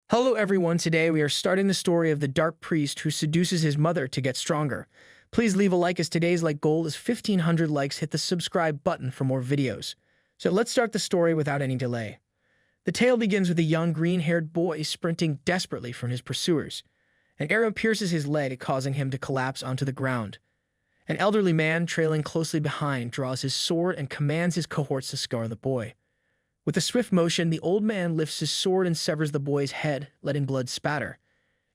Hello everyone, today we are starting the story of the dark priest who seduces his mother to get stronger. Please leave a like as today's like goal is 1500 likes. Hit the subscribe button for more videos. So let's start the story without any delay. The tale begins with a young green-haired boy sprinting desperately from his pursuers. An arrow pierces his leg, causing him to collapse onto the ground. An elderly man, trailing closely behind, draws his sword and commands his cohorts to scar the boy. With a swift motion, the old man lifts his sword and severs the boy's head, letting blood spatter.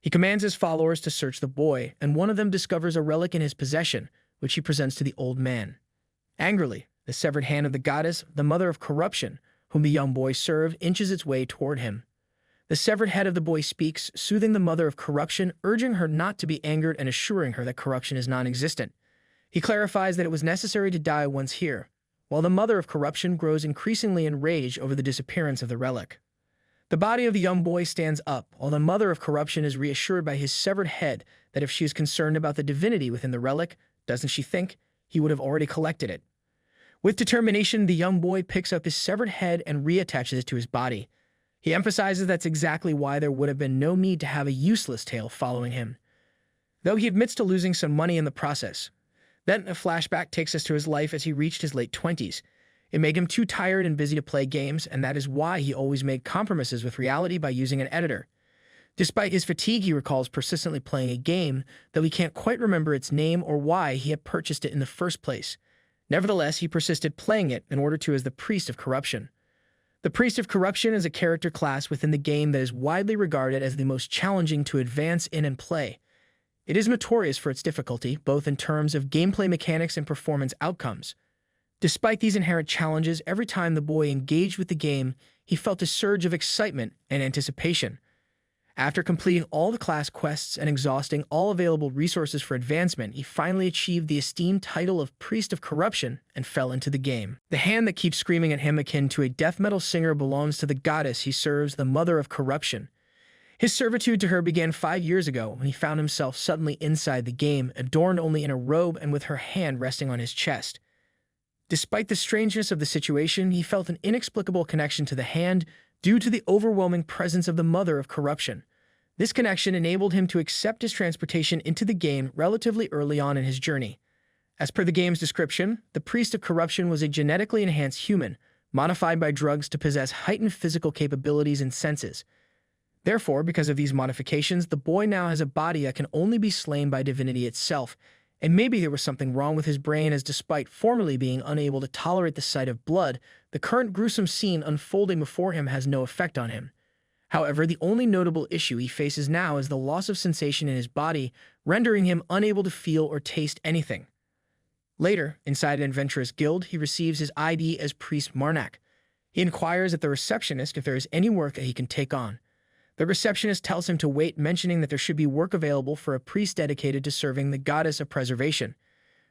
He commands his followers to search the boy, and one of them discovers a relic in his possession, which he presents to the old man. Angrily, the severed hand of the goddess, the mother of corruption, whom the young boy served, inches its way toward him. The severed head of the boy speaks, soothing the mother of corruption, urging her not to be angered and assuring her that corruption is non-existent. He clarifies that it was necessary to die once here, while the mother of corruption grows increasingly enraged over the disappearance of the relic. The body of the young boy stands up, while the mother of corruption is reassured by his severed head that if she is concerned about the divinity within the relic, doesn't she think, he would have already collected it. With determination, the young boy picks up his severed head and reattaches it to his body. He emphasizes that's exactly why there would have been no need to have a useless tail following him, though he admits to losing some money in the process. Then a flashback takes us to his life as he reached his late 20s. It made him too tired and busy to play games, and that is why he always made compromises with reality by using an editor. Despite his fatigue, he recalls persistently playing a game, though he can't quite remember its name or why he had purchased it in the first place. Nevertheless, he persisted playing it in order to as the Priest of Corruption. The Priest of Corruption is a character class within the game that is widely regarded as the most challenging to advance in and play. It is notorious for its difficulty, both in terms of gameplay mechanics and performance outcomes. Despite these inherent challenges, every time the boy engaged with the game, he felt a surge of excitement and anticipation. After completing all the class quests and exhausting all available resources for advancement, he finally achieved the esteemed title of Priest of Corruption and fell into the game. The hand that keeps screaming at him akin to a death metal singer belongs to the goddess he serves, the Mother of Corruption. His servitude to her began 5 years ago when he found himself suddenly inside the game, adorned only in a robe and with her hand resting on his chest. Despite the strangeness of the situation, he felt an inexplicable connection to the hand due to the overwhelming presence of the Mother of Corruption. This connection enabled him to accept his transportation into the game relatively early on in his journey. As per the game's description, the Priest of Corruption was a genetically enhanced human, modified by drugs to possess heightened physical capabilities and senses. Therefore, because of these modifications, the boy now has a body that can only be slain by divinity itself, and maybe there was something wrong with his brain, as despite formerly being unable to tolerate the sight of blood, the current gruesome scene unfolding before him has no effect on him. However, the only notable issue he faces now is the loss of sensation in his body, rendering him unable to feel or taste anything. Later, inside an adventurous guild, he receives his ID as Priest Marnak. He inquires at the receptionist if there is any work that he can take on. The receptionist tells him to wait, mentioning that there should be work available for a priest dedicated to serving the goddess of preservation.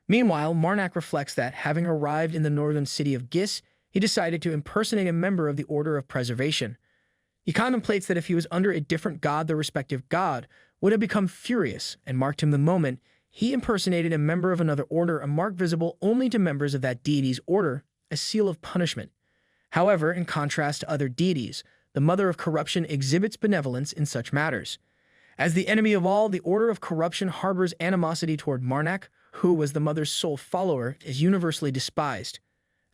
Meanwhile, Marnak reflects that, having arrived in the northern city of Gis, he decided to impersonate a member of the Order of Preservation. He contemplates that if he was under a different god, the respective god would have become furious and marked him the moment he impersonated a member of another order, a mark visible only to members of that deity's order, a seal of punishment. However, in contrast to other deities, the Mother of Corruption exhibits benevolence in such matters. As the enemy of all, the Order of Corruption harbors animosity toward Marnak, who, as the Mother's sole follower, is universally despised.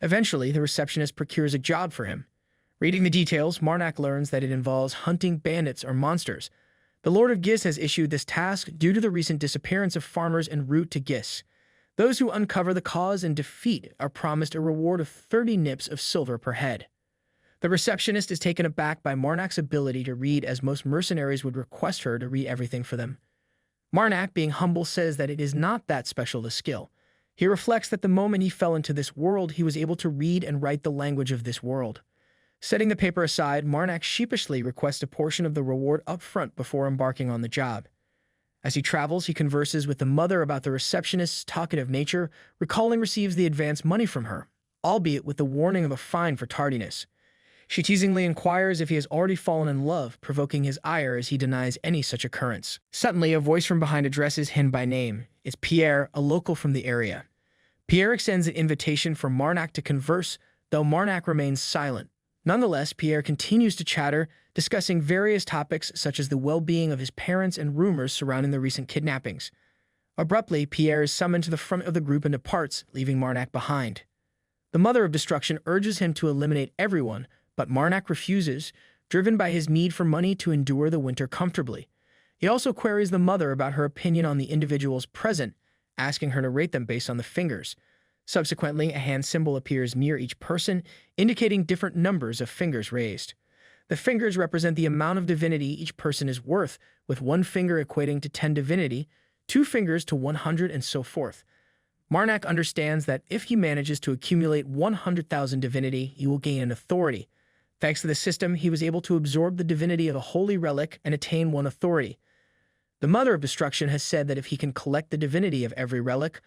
Eventually, the receptionist procures a job for him. Reading the details, Marnak learns that it involves hunting bandits or monsters. The Lord of Gis has issued this task due to the recent disappearance of farmers en route to Gis. Those who uncover the cause and defeat are promised a reward of 30 nips of silver per head. The receptionist is taken aback by Marnak's ability to read, as most mercenaries would request her to read everything for them. Marnak, being humble, says that it is not that special a skill. He reflects that the moment he fell into this world, he was able to read and write the language of this world. Setting the paper aside, Marnak sheepishly requests a portion of the reward up front before embarking on the job. As he travels, he converses with the mother about the receptionist's talkative nature, recalling receives the advance money from her, albeit with the warning of a fine for tardiness. She teasingly inquires if he has already fallen in love, provoking his ire as he denies any such occurrence. Suddenly, a voice from behind addresses him by name. It's Pierre, a local from the area. Pierre extends an invitation for Marnak to converse, though Marnak remains silent. Nonetheless, Pierre continues to chatter, discussing various topics such as the well-being of his parents and rumors surrounding the recent kidnappings. Abruptly, Pierre is summoned to the front of the group and departs, leaving Marnak behind. The Mother of Destruction urges him to eliminate everyone, but Marnak refuses, driven by his need for money to endure the winter comfortably. He also queries the Mother about her opinion on the individuals present, asking her to rate them based on the fingers. Subsequently, a hand symbol appears near each person, indicating different numbers of fingers raised. The fingers represent the amount of divinity each person is worth, with one finger equating to 10 divinity, 2 fingers to 100, and so forth. Marnak understands that if he manages to accumulate 100,000 divinity, he will gain an authority. Thanks to the system, he was able to absorb the divinity of a holy relic and attain 1 authority. The Mother of Destruction has said that if he can collect the divinity of every relic,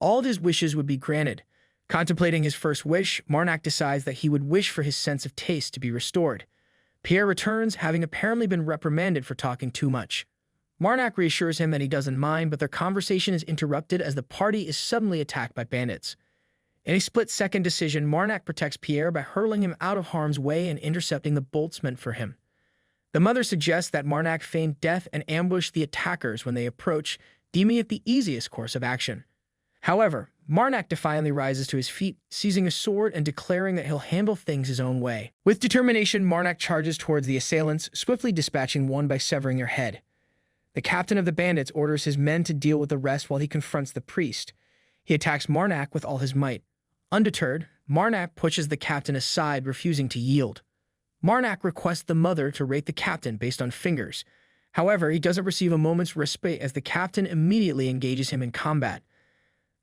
all of his wishes would be granted. Contemplating his first wish, Marnak decides that he would wish for his sense of taste to be restored. Pierre returns, having apparently been reprimanded for talking too much. Marnak reassures him that he doesn't mind, but their conversation is interrupted as the party is suddenly attacked by bandits. In a split-second decision, Marnak protects Pierre by hurling him out of harm's way and intercepting the bolts meant for him. The Mother suggests that Marnak feign death and ambush the attackers when they approach, deeming it the easiest course of action. However, Marnak defiantly rises to his feet, seizing a sword and declaring that he'll handle things his own way. With determination, Marnak charges towards the assailants, swiftly dispatching one by severing their head. The captain of the bandits orders his men to deal with the rest while he confronts the priest. He attacks Marnak with all his might. Undeterred, Marnak pushes the captain aside, refusing to yield. Marnak requests the Mother to rate the captain based on fingers. However, he doesn't receive a moment's respite as the captain immediately engages him in combat.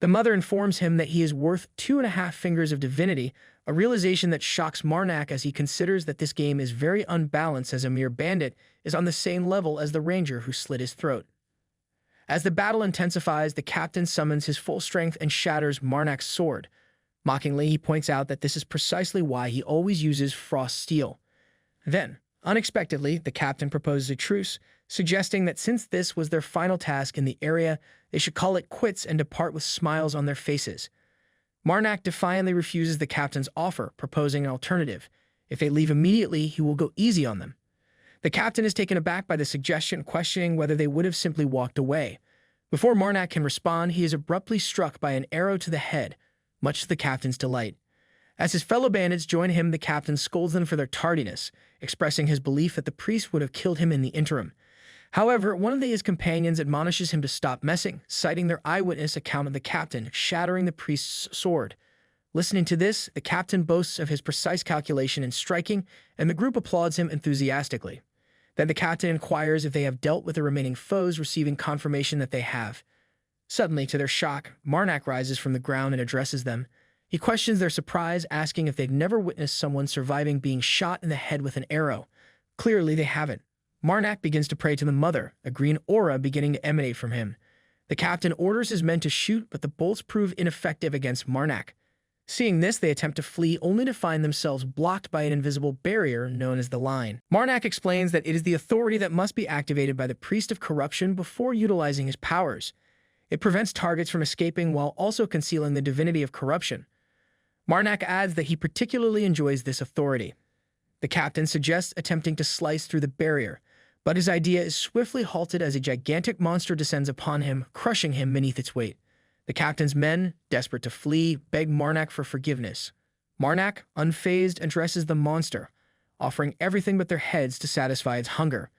The Mother informs him that he is worth 2.5 fingers of divinity, a realization that shocks Marnak as he considers that this game is very unbalanced as a mere bandit is on the same level as the ranger who slit his throat. As the battle intensifies, the captain summons his full strength and shatters Marnak's sword. Mockingly, he points out that this is precisely why he always uses frost steel. Then, unexpectedly, the captain proposes a truce, suggesting that since this was their final task in the area, they should call it quits and depart with smiles on their faces. Marnak defiantly refuses the captain's offer, proposing an alternative. If they leave immediately, he will go easy on them. The captain is taken aback by the suggestion, questioning whether they would have simply walked away. Before Marnak can respond, he is abruptly struck by an arrow to the head, much to the captain's delight. As his fellow bandits join him, the captain scolds them for their tardiness, expressing his belief that the priest would have killed him in the interim. However, one of his companions admonishes him to stop messing, citing their eyewitness account of the captain shattering the priest's sword. Listening to this, the captain boasts of his precise calculation in striking, and the group applauds him enthusiastically. Then the captain inquires if they have dealt with the remaining foes, receiving confirmation that they have. Suddenly, to their shock, Marnak rises from the ground and addresses them. He questions their surprise, asking if they've never witnessed someone surviving being shot in the head with an arrow. Clearly, they haven't. Marnak begins to pray to the Mother, a green aura beginning to emanate from him. The captain orders his men to shoot, but the bolts prove ineffective against Marnak. Seeing this, they attempt to flee, only to find themselves blocked by an invisible barrier known as the Line. Marnak explains that it is the authority that must be activated by the Priest of Corruption before utilizing his powers. It prevents targets from escaping while also concealing the divinity of corruption. Marnak adds that he particularly enjoys this authority. The captain suggests attempting to slice through the barrier, but his idea is swiftly halted as a gigantic monster descends upon him, crushing him beneath its weight. The captain's men, desperate to flee, beg Marnak for forgiveness. Marnak, unfazed, addresses the monster, offering everything but their heads to satisfy its hunger.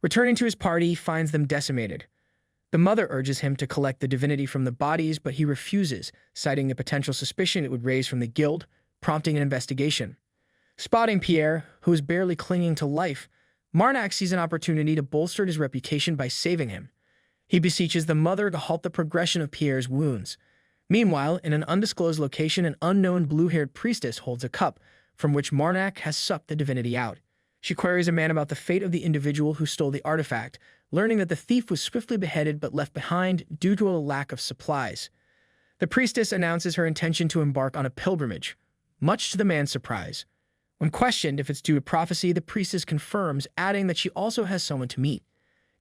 Returning to his party, he finds them decimated. The Mother urges him to collect the divinity from the bodies, but he refuses, citing the potential suspicion it would raise from the guild, prompting an investigation. Spotting Pierre, who is barely clinging to life, Marnak sees an opportunity to bolster his reputation by saving him. He beseeches the Mother to halt the progression of Pierre's wounds. Meanwhile, in an undisclosed location, an unknown blue-haired priestess holds a cup, from which Marnak has sucked the divinity out. She queries a man about the fate of the individual who stole the artifact, learning that the thief was swiftly beheaded but left behind due to a lack of supplies. The priestess announces her intention to embark on a pilgrimage, much to the man's surprise. When questioned if it's due to prophecy, the priestess confirms, adding that she also has someone to meet.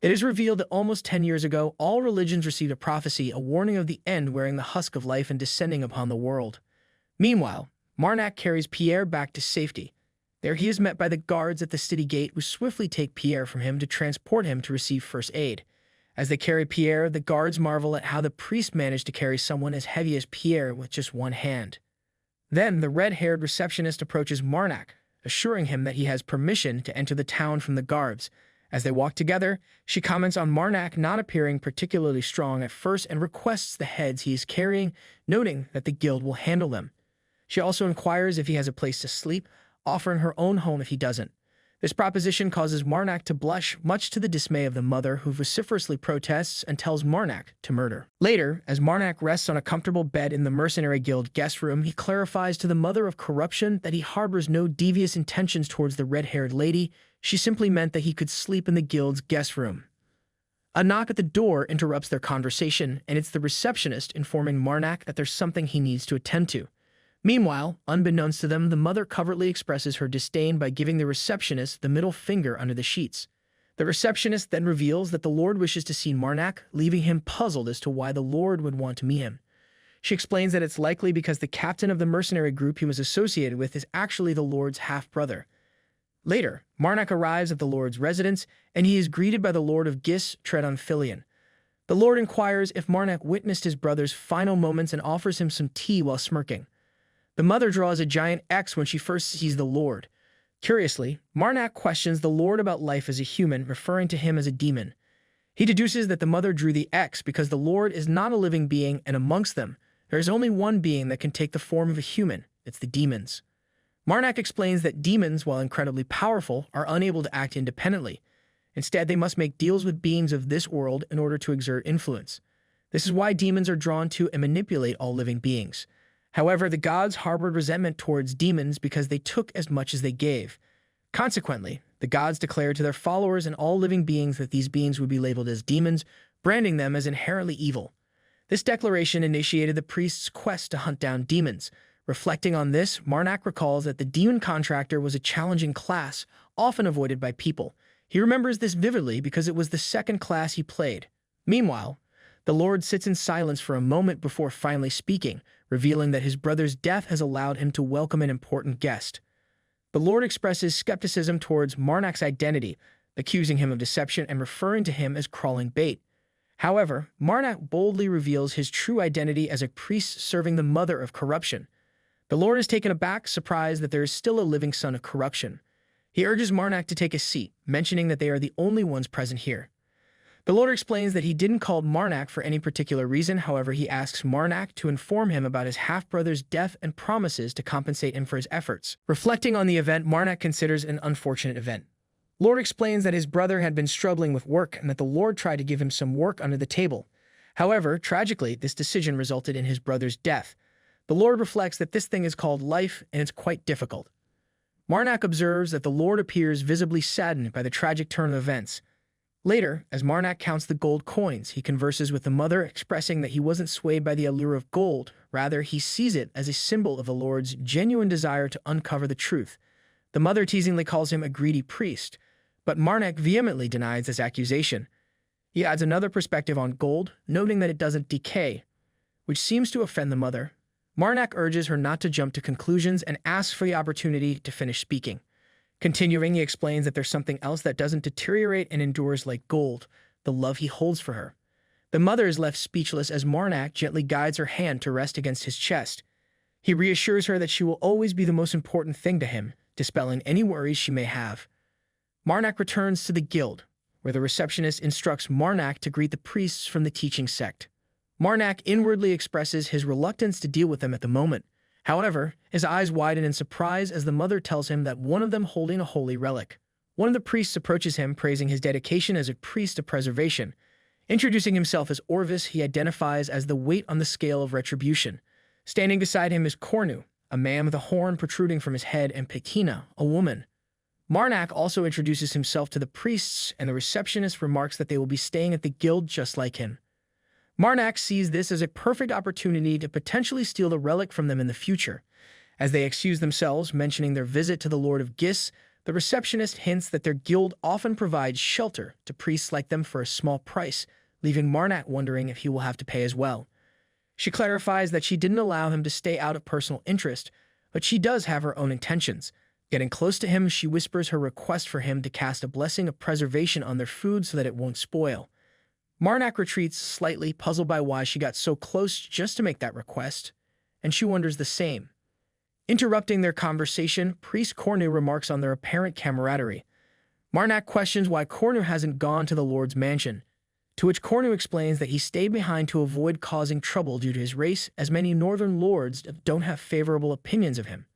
It is revealed that almost 10 years ago, all religions received a prophecy, a warning of the end wearing the husk of life and descending upon the world. Meanwhile, Marnak carries Pierre back to safety. There he is met by the guards at the city gate, who swiftly take Pierre from him to transport him to receive first aid. As they carry Pierre, the guards marvel at how the priest managed to carry someone as heavy as Pierre with just one hand. Then the red-haired receptionist approaches Marnak, assuring him that he has permission to enter the town from the guards. As they walk together, she comments on Marnak not appearing particularly strong at first and requests the heads he is carrying, noting that the guild will handle them. She also inquires if he has a place to sleep, offering her own home if he doesn't. This proposition causes Marnak to blush, much to the dismay of the mother, who vociferously protests and tells Marnak to murder. Later, as Marnak rests on a comfortable bed in the Mercenary Guild guest room, he clarifies to the mother of corruption that he harbors no devious intentions towards the red-haired lady. She simply meant that he could sleep in the guild's guest room. A knock at the door interrupts their conversation, and it's the receptionist informing Marnak that there's something he needs to attend to. Meanwhile, unbeknownst to them, the mother covertly expresses her disdain by giving the receptionist the middle finger under the sheets. The receptionist then reveals that the Lord wishes to see Marnak, leaving him puzzled as to why the Lord would want to meet him. She explains that it's likely because the captain of the mercenary group he was associated with is actually the Lord's half-brother. Later, Marnak arrives at the Lord's residence, and he is greeted by the Lord of Gis, tread on Filion. The Lord inquires if Marnak witnessed his brother's final moments and offers him some tea while smirking. The mother draws a giant X when she first sees the Lord. Curiously, Marnak questions the Lord about life as a human, referring to him as a demon. He deduces that the mother drew the X because the Lord is not a living being, and amongst them, there is only one being that can take the form of a human. It's the demons. Marnak explains that demons, while incredibly powerful, are unable to act independently. Instead, they must make deals with beings of this world in order to exert influence. This is why demons are drawn to and manipulate all living beings. However, the gods harbored resentment towards demons because they took as much as they gave. Consequently, the gods declared to their followers and all living beings that these beings would be labeled as demons, branding them as inherently evil. This declaration initiated the priest's quest to hunt down demons. Reflecting on this, Marnak recalls that the demon contractor was a challenging class, often avoided by people. He remembers this vividly because it was the second class he played. Meanwhile, the Lord sits in silence for a moment before finally speaking, revealing that his brother's death has allowed him to welcome an important guest. The Lord expresses skepticism towards Marnak's identity, accusing him of deception and referring to him as crawling bait. However, Marnak boldly reveals his true identity as a priest serving the mother of corruption. The Lord is taken aback, surprised that there is still a living son of corruption. He urges Marnak to take a seat, mentioning that they are the only ones present here. The Lord explains that he didn't call Marnak for any particular reason. However, he asks Marnak to inform him about his half-brother's death and promises to compensate him for his efforts. Reflecting on the event, Marnak considers an unfortunate event. Lord explains that his brother had been struggling with work and that the Lord tried to give him some work under the table. However, tragically, this decision resulted in his brother's death. The Lord reflects that this thing is called life, and it's quite difficult. Marnak observes that the Lord appears visibly saddened by the tragic turn of events. Later, as Marnak counts the gold coins, he converses with the mother, expressing that he wasn't swayed by the allure of gold. Rather, he sees it as a symbol of the Lord's genuine desire to uncover the truth. The mother teasingly calls him a greedy priest, but Marnak vehemently denies this accusation. He adds another perspective on gold, noting that it doesn't decay, which seems to offend the mother. Marnak urges her not to jump to conclusions and asks for the opportunity to finish speaking. Continuing, he explains that there's something else that doesn't deteriorate and endures like gold, the love he holds for her. The mother is left speechless as Marnak gently guides her hand to rest against his chest. He reassures her that she will always be the most important thing to him, dispelling any worries she may have. Marnak returns to the guild, where the receptionist instructs Marnak to greet the priests from the teaching sect. Marnak inwardly expresses his reluctance to deal with them at the moment. However, his eyes widen in surprise as the mother tells him that one of them holding a holy relic. One of the priests approaches him, praising his dedication as a priest of preservation. Introducing himself as Orvis, he identifies as the weight on the scale of retribution. Standing beside him is Cornu, a man with a horn protruding from his head, and Petina, a woman. Marnak also introduces himself to the priests, and the receptionist remarks that they will be staying at the guild just like him. Marnak sees this as a perfect opportunity to potentially steal the relic from them in the future. As they excuse themselves, mentioning their visit to the Lord of Gis, the receptionist hints that their guild often provides shelter to priests like them for a small price, leaving Marnak wondering if he will have to pay as well. She clarifies that she didn't allow him to stay out of personal interest, but she does have her own intentions, Getting close to him, she whispers her request for him to cast a blessing of preservation on their food so that it won't spoil. Marnak retreats slightly, puzzled by why she got so close just to make that request, and she wonders the same. Interrupting their conversation, Priest Cornu remarks on their apparent camaraderie. Marnak questions why Cornu hasn't gone to the Lord's mansion, to which Cornu explains that he stayed behind to avoid causing trouble due to his race, as many northern lords don't have favorable opinions of him.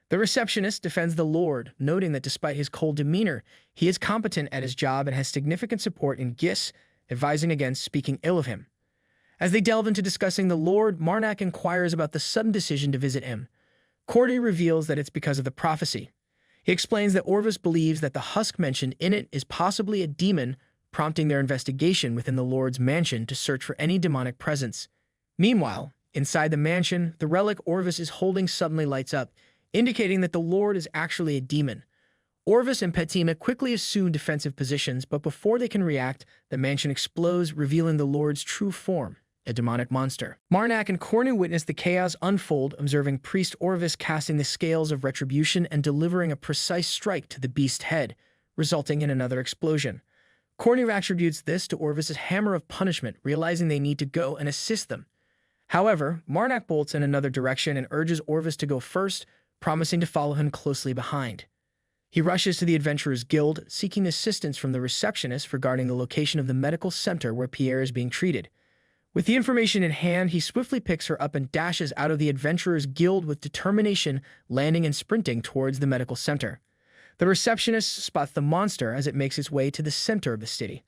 The receptionist defends the Lord, noting that despite his cold demeanor, he is competent at his job and has significant support in Gis, advising against speaking ill of him. As they delve into discussing the Lord, Marnak inquires about the sudden decision to visit him. Cordy reveals that it's because of the prophecy. He explains that Orvis believes that the husk mentioned in it is possibly a demon, prompting their investigation within the Lord's mansion to search for any demonic presence. Meanwhile, inside the mansion, the relic Orvis is holding suddenly lights up, indicating that the Lord is actually a demon. Orvis and Petima quickly assume defensive positions, but before they can react, the mansion explodes, revealing the Lord's true form, a demonic monster. Marnak and Cornu witness the chaos unfold, observing Priest Orvis casting the scales of retribution and delivering a precise strike to the beast's head, resulting in another explosion. Cornu attributes this to Orvis's hammer of punishment, realizing they need to go and assist them. However, Marnak bolts in another direction and urges Orvis to go first, promising to follow him closely behind. He rushes to the Adventurers Guild, seeking assistance from the receptionist regarding the location of the medical center where Pierre is being treated. With the information in hand, he swiftly picks her up and dashes out of the Adventurers Guild with determination, landing and sprinting towards the medical center. The receptionist spots the monster as it makes its way to the center of the city.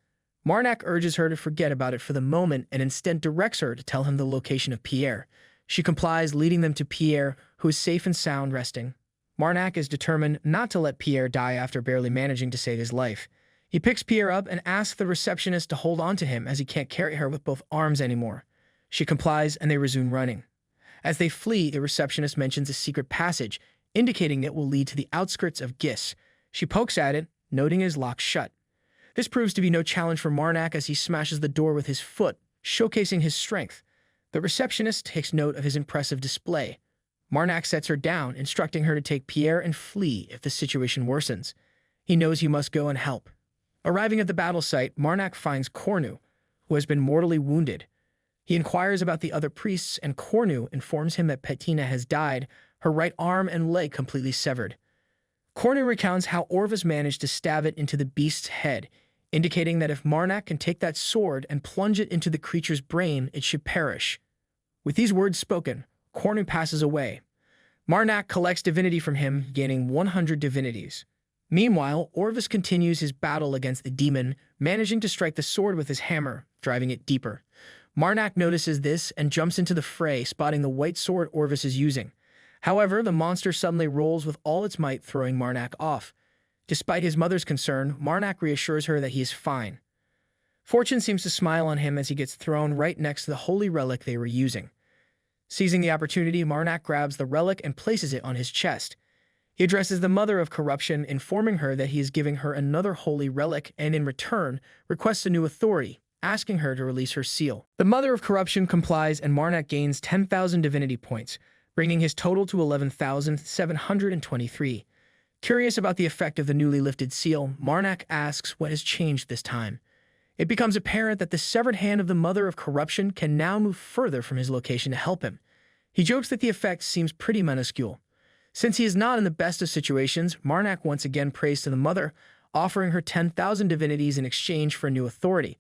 Marnak urges her to forget about it for the moment and instead directs her to tell him the location of Pierre. She complies, leading them to Pierre, who is safe and sound resting. Marnak is determined not to let Pierre die after barely managing to save his life. He picks Pierre up and asks the receptionist to hold on to him as he can't carry her with both arms anymore. She complies and they resume running. As they flee, the receptionist mentions a secret passage, indicating it will lead to the outskirts of Gis. She pokes at it, noting it is locked shut. This proves to be no challenge for Marnak as he smashes the door with his foot, showcasing his strength. The receptionist takes note of his impressive display. Marnak sets her down, instructing her to take Pierre and flee if the situation worsens. He knows he must go and help. Arriving at the battle site, Marnak finds Cornu, who has been mortally wounded. He inquires about the other priests, and Cornu informs him that Petina has died, her right arm and leg completely severed. Cornu recounts how Orvis managed to stab it into the beast's head, indicating that if Marnak can take that sword and plunge it into the creature's brain, it should perish. With these words spoken, Cornu passes away. Marnak collects divinity from him, gaining 100 divinities. Meanwhile, Orvis continues his battle against the demon, managing to strike the sword with his hammer, driving it deeper. Marnak notices this and jumps into the fray, spotting the white sword Orvis is using. However, the monster suddenly rolls with all its might, throwing Marnak off. Despite his mother's concern, Marnak reassures her that he is fine. Fortune seems to smile on him as he gets thrown right next to the holy relic they were using. Seizing the opportunity, Marnak grabs the relic and places it on his chest. He addresses the Mother of Corruption, informing her that he is giving her another holy relic and, in return, requests a new authority, asking her to release her seal. The Mother of Corruption complies and Marnak gains 10,000 divinity points, bringing his total to 11,723. Curious about the effect of the newly lifted seal, Marnak asks what has changed this time. It becomes apparent that the severed hand of the Mother of Corruption can now move further from his location to help him. He jokes that the effect seems pretty minuscule. Since he is not in the best of situations, Marnak once again prays to the Mother, offering her 10,000 divinities in exchange for a new authority.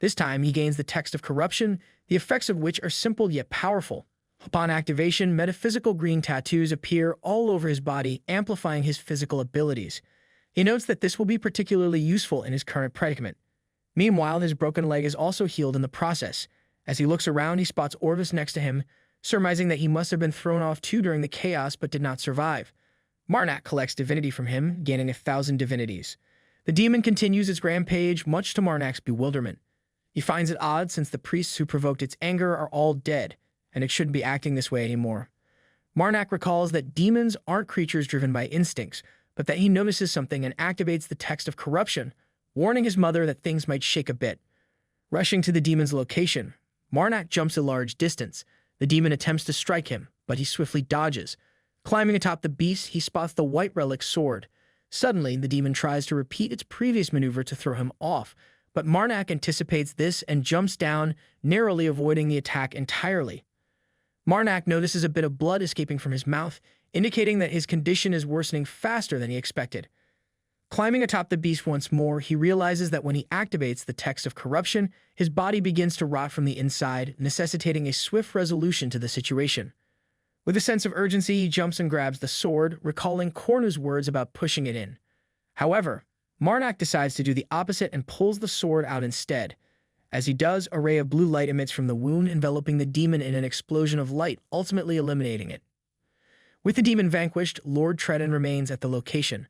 This time, he gains the Text of Corruption, the effects of which are simple yet powerful. Upon activation, metaphysical green tattoos appear all over his body, amplifying his physical abilities. He notes that this will be particularly useful in his current predicament. Meanwhile, his broken leg is also healed in the process. As he looks around, he spots Orvis next to him, surmising that he must have been thrown off too during the chaos but did not survive. Marnak collects divinity from him, gaining 1,000 divinities. The demon continues its rampage, much to Marnak's bewilderment. He finds it odd since the priests who provoked its anger are all dead, and it shouldn't be acting this way anymore. Marnak recalls that demons aren't creatures driven by instincts, but that he notices something and activates the Text of Corruption, warning his mother that things might shake a bit. Rushing to the demon's location, Marnak jumps a large distance. The demon attempts to strike him, but he swiftly dodges. Climbing atop the beast, he spots the white relic sword. Suddenly, the demon tries to repeat its previous maneuver to throw him off, but Marnak anticipates this and jumps down, narrowly avoiding the attack entirely. Marnak notices a bit of blood escaping from his mouth, indicating that his condition is worsening faster than he expected. Climbing atop the beast once more, he realizes that when he activates the text of corruption, his body begins to rot from the inside, necessitating a swift resolution to the situation. With a sense of urgency, he jumps and grabs the sword, recalling Kornu's words about pushing it in. However, Marnak decides to do the opposite and pulls the sword out instead. As he does, a ray of blue light emits from the wound, enveloping the demon in an explosion of light, ultimately eliminating it. With the demon vanquished, Lord Tredin remains at the location.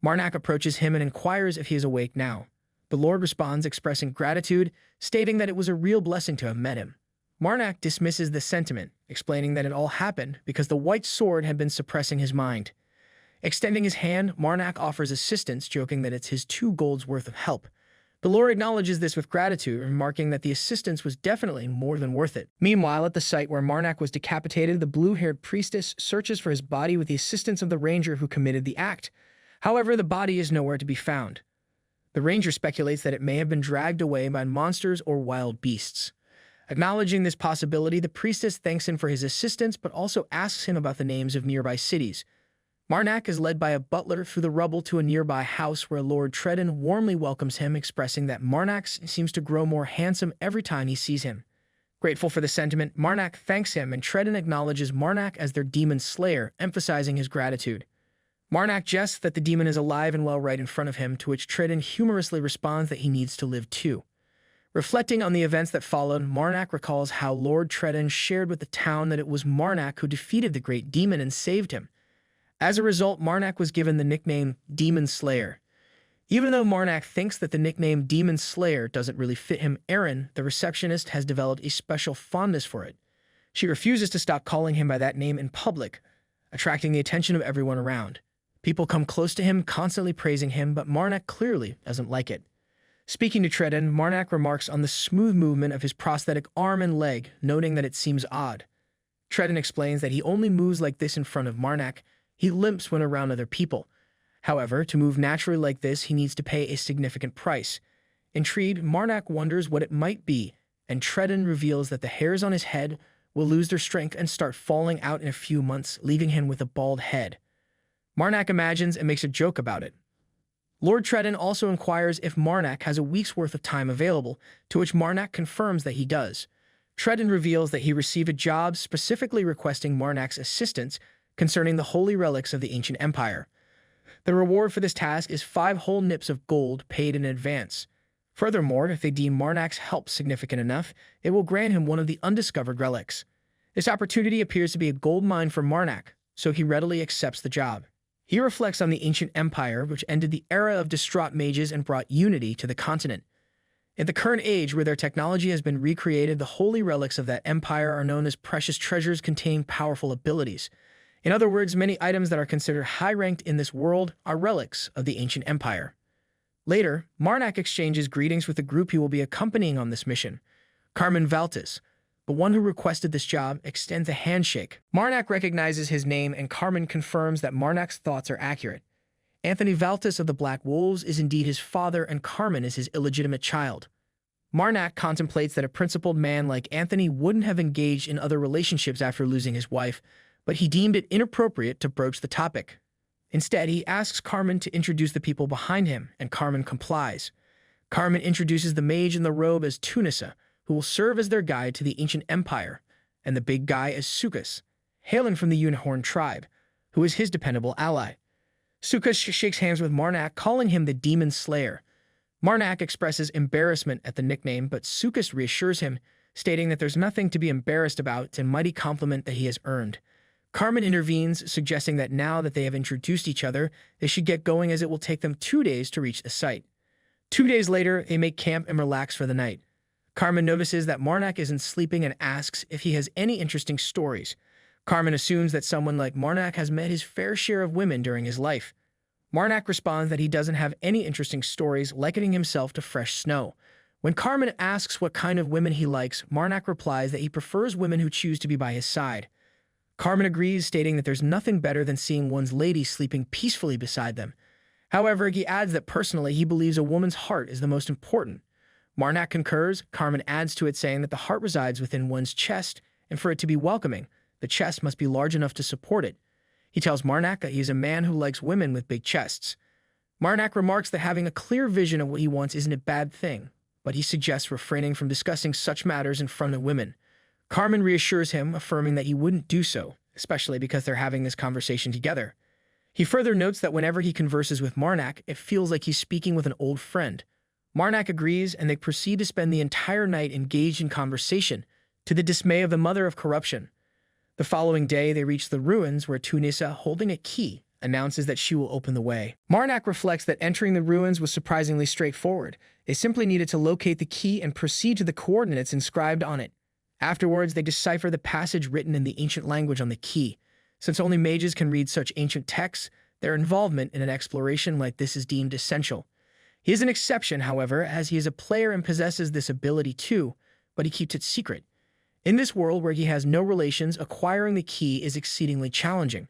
Marnak approaches him and inquires if he is awake now. The Lord responds, expressing gratitude, stating that it was a real blessing to have met him. Marnak dismisses the sentiment, explaining that it all happened because the white sword had been suppressing his mind. Extending his hand, Marnak offers assistance, joking that it's his 2 golds worth of help. The Lord acknowledges this with gratitude, remarking that the assistance was definitely more than worth it. Meanwhile, at the site where Marnak was decapitated, the blue-haired priestess searches for his body with the assistance of the ranger who committed the act. However, the body is nowhere to be found. The ranger speculates that it may have been dragged away by monsters or wild beasts. Acknowledging this possibility, the priestess thanks him for his assistance but also asks him about the names of nearby cities. Marnak is led by a butler through the rubble to a nearby house where Lord Tredin warmly welcomes him, expressing that Marnak seems to grow more handsome every time he sees him. Grateful for the sentiment, Marnak thanks him and Tredin acknowledges Marnak as their demon slayer, emphasizing his gratitude. Marnak jests that the demon is alive and well right in front of him, to which Tredin humorously responds that he needs to live too. Reflecting on the events that followed, Marnak recalls how Lord Tredin shared with the town that it was Marnak who defeated the great demon and saved him. As a result, Marnak was given the nickname Demon Slayer. Even though Marnak thinks that the nickname Demon Slayer doesn't really fit him, Erin, the receptionist, has developed a special fondness for it. She refuses to stop calling him by that name in public, attracting the attention of everyone around. People come close to him, constantly praising him, but Marnak clearly doesn't like it. Speaking to Tredin, Marnak remarks on the smooth movement of his prosthetic arm and leg, noting that it seems odd. Tredin explains that he only moves like this in front of Marnak. He limps when around other people. However, to move naturally like this, he needs to pay a significant price. Intrigued, Marnak wonders what it might be, and Tredin reveals that the hairs on his head will lose their strength and start falling out in a few months, leaving him with a bald head. Marnak imagines and makes a joke about it. Lord Tredin also inquires if Marnak has a week's worth of time available, to which Marnak confirms that he does. Tredin reveals that he received a job specifically requesting Marnak's assistance concerning the holy relics of the ancient empire. The reward for this task is 5 whole nips of gold paid in advance. Furthermore, if they deem Marnak's help significant enough, it will grant him one of the undiscovered relics. This opportunity appears to be a gold mine for Marnak, so he readily accepts the job. He reflects on the ancient empire, which ended the era of distraught mages and brought unity to the continent. In the current age, where their technology has been recreated, the holy relics of that empire are known as precious treasures containing powerful abilities. In other words, many items that are considered high-ranked in this world are relics of the ancient empire. Later, Marnak exchanges greetings with the group he will be accompanying on this mission. Carmen Valtis, the one who requested this job, extends a handshake. Marnak recognizes his name, and Carmen confirms that Marnak's thoughts are accurate. Anthony Valtis of the Black Wolves is indeed his father, and Carmen is his illegitimate child. Marnak contemplates that a principled man like Anthony wouldn't have engaged in other relationships after losing his wife, but he deemed it inappropriate to broach the topic. Instead, he asks Carmen to introduce the people behind him, and Carmen complies. Carmen introduces the mage in the robe as Tunisa, who will serve as their guide to the ancient empire, and the big guy as Sukas, hailing from the Unicorn tribe, who is his dependable ally. Sukas shakes hands with Marnak, calling him the Demon Slayer. Marnak expresses embarrassment at the nickname, but Sukas reassures him, stating that there's nothing to be embarrassed about. It's a mighty compliment that he has earned. Carmen intervenes, suggesting that now that they have introduced each other, they should get going, as it will take them 2 days to reach the site. 2 days later, they make camp and relax for the night. Carmen notices that Marnak isn't sleeping and asks if he has any interesting stories. Carmen assumes that someone like Marnak has met his fair share of women during his life. Marnak responds that he doesn't have any interesting stories, likening himself to fresh snow. When Carmen asks what kind of women he likes, Marnak replies that he prefers women who choose to be by his side. Carmen agrees, stating that there's nothing better than seeing one's lady sleeping peacefully beside them. However, he adds that personally he believes a woman's heart is the most important. Marnak concurs. Carmen adds to it, saying that the heart resides within one's chest, and for it to be welcoming, the chest must be large enough to support it. He tells Marnak that he is a man who likes women with big chests. Marnak remarks that having a clear vision of what he wants isn't a bad thing, but he suggests refraining from discussing such matters in front of women. Carmen reassures him, affirming that he wouldn't do so, especially because they're having this conversation together. He further notes that whenever he converses with Marnak, it feels like he's speaking with an old friend. Marnak agrees, and they proceed to spend the entire night engaged in conversation, to the dismay of the mother of corruption. The following day, they reach the ruins where Tunisa, holding a key, announces that she will open the way. Marnak reflects that entering the ruins was surprisingly straightforward. They simply needed to locate the key and proceed to the coordinates inscribed on it. Afterwards, they decipher the passage written in the ancient language on the key. Since only mages can read such ancient texts, their involvement in an exploration like this is deemed essential. He is an exception, however, as he is a player and possesses this ability too, but he keeps it secret. In this world where he has no relations, acquiring the key is exceedingly challenging.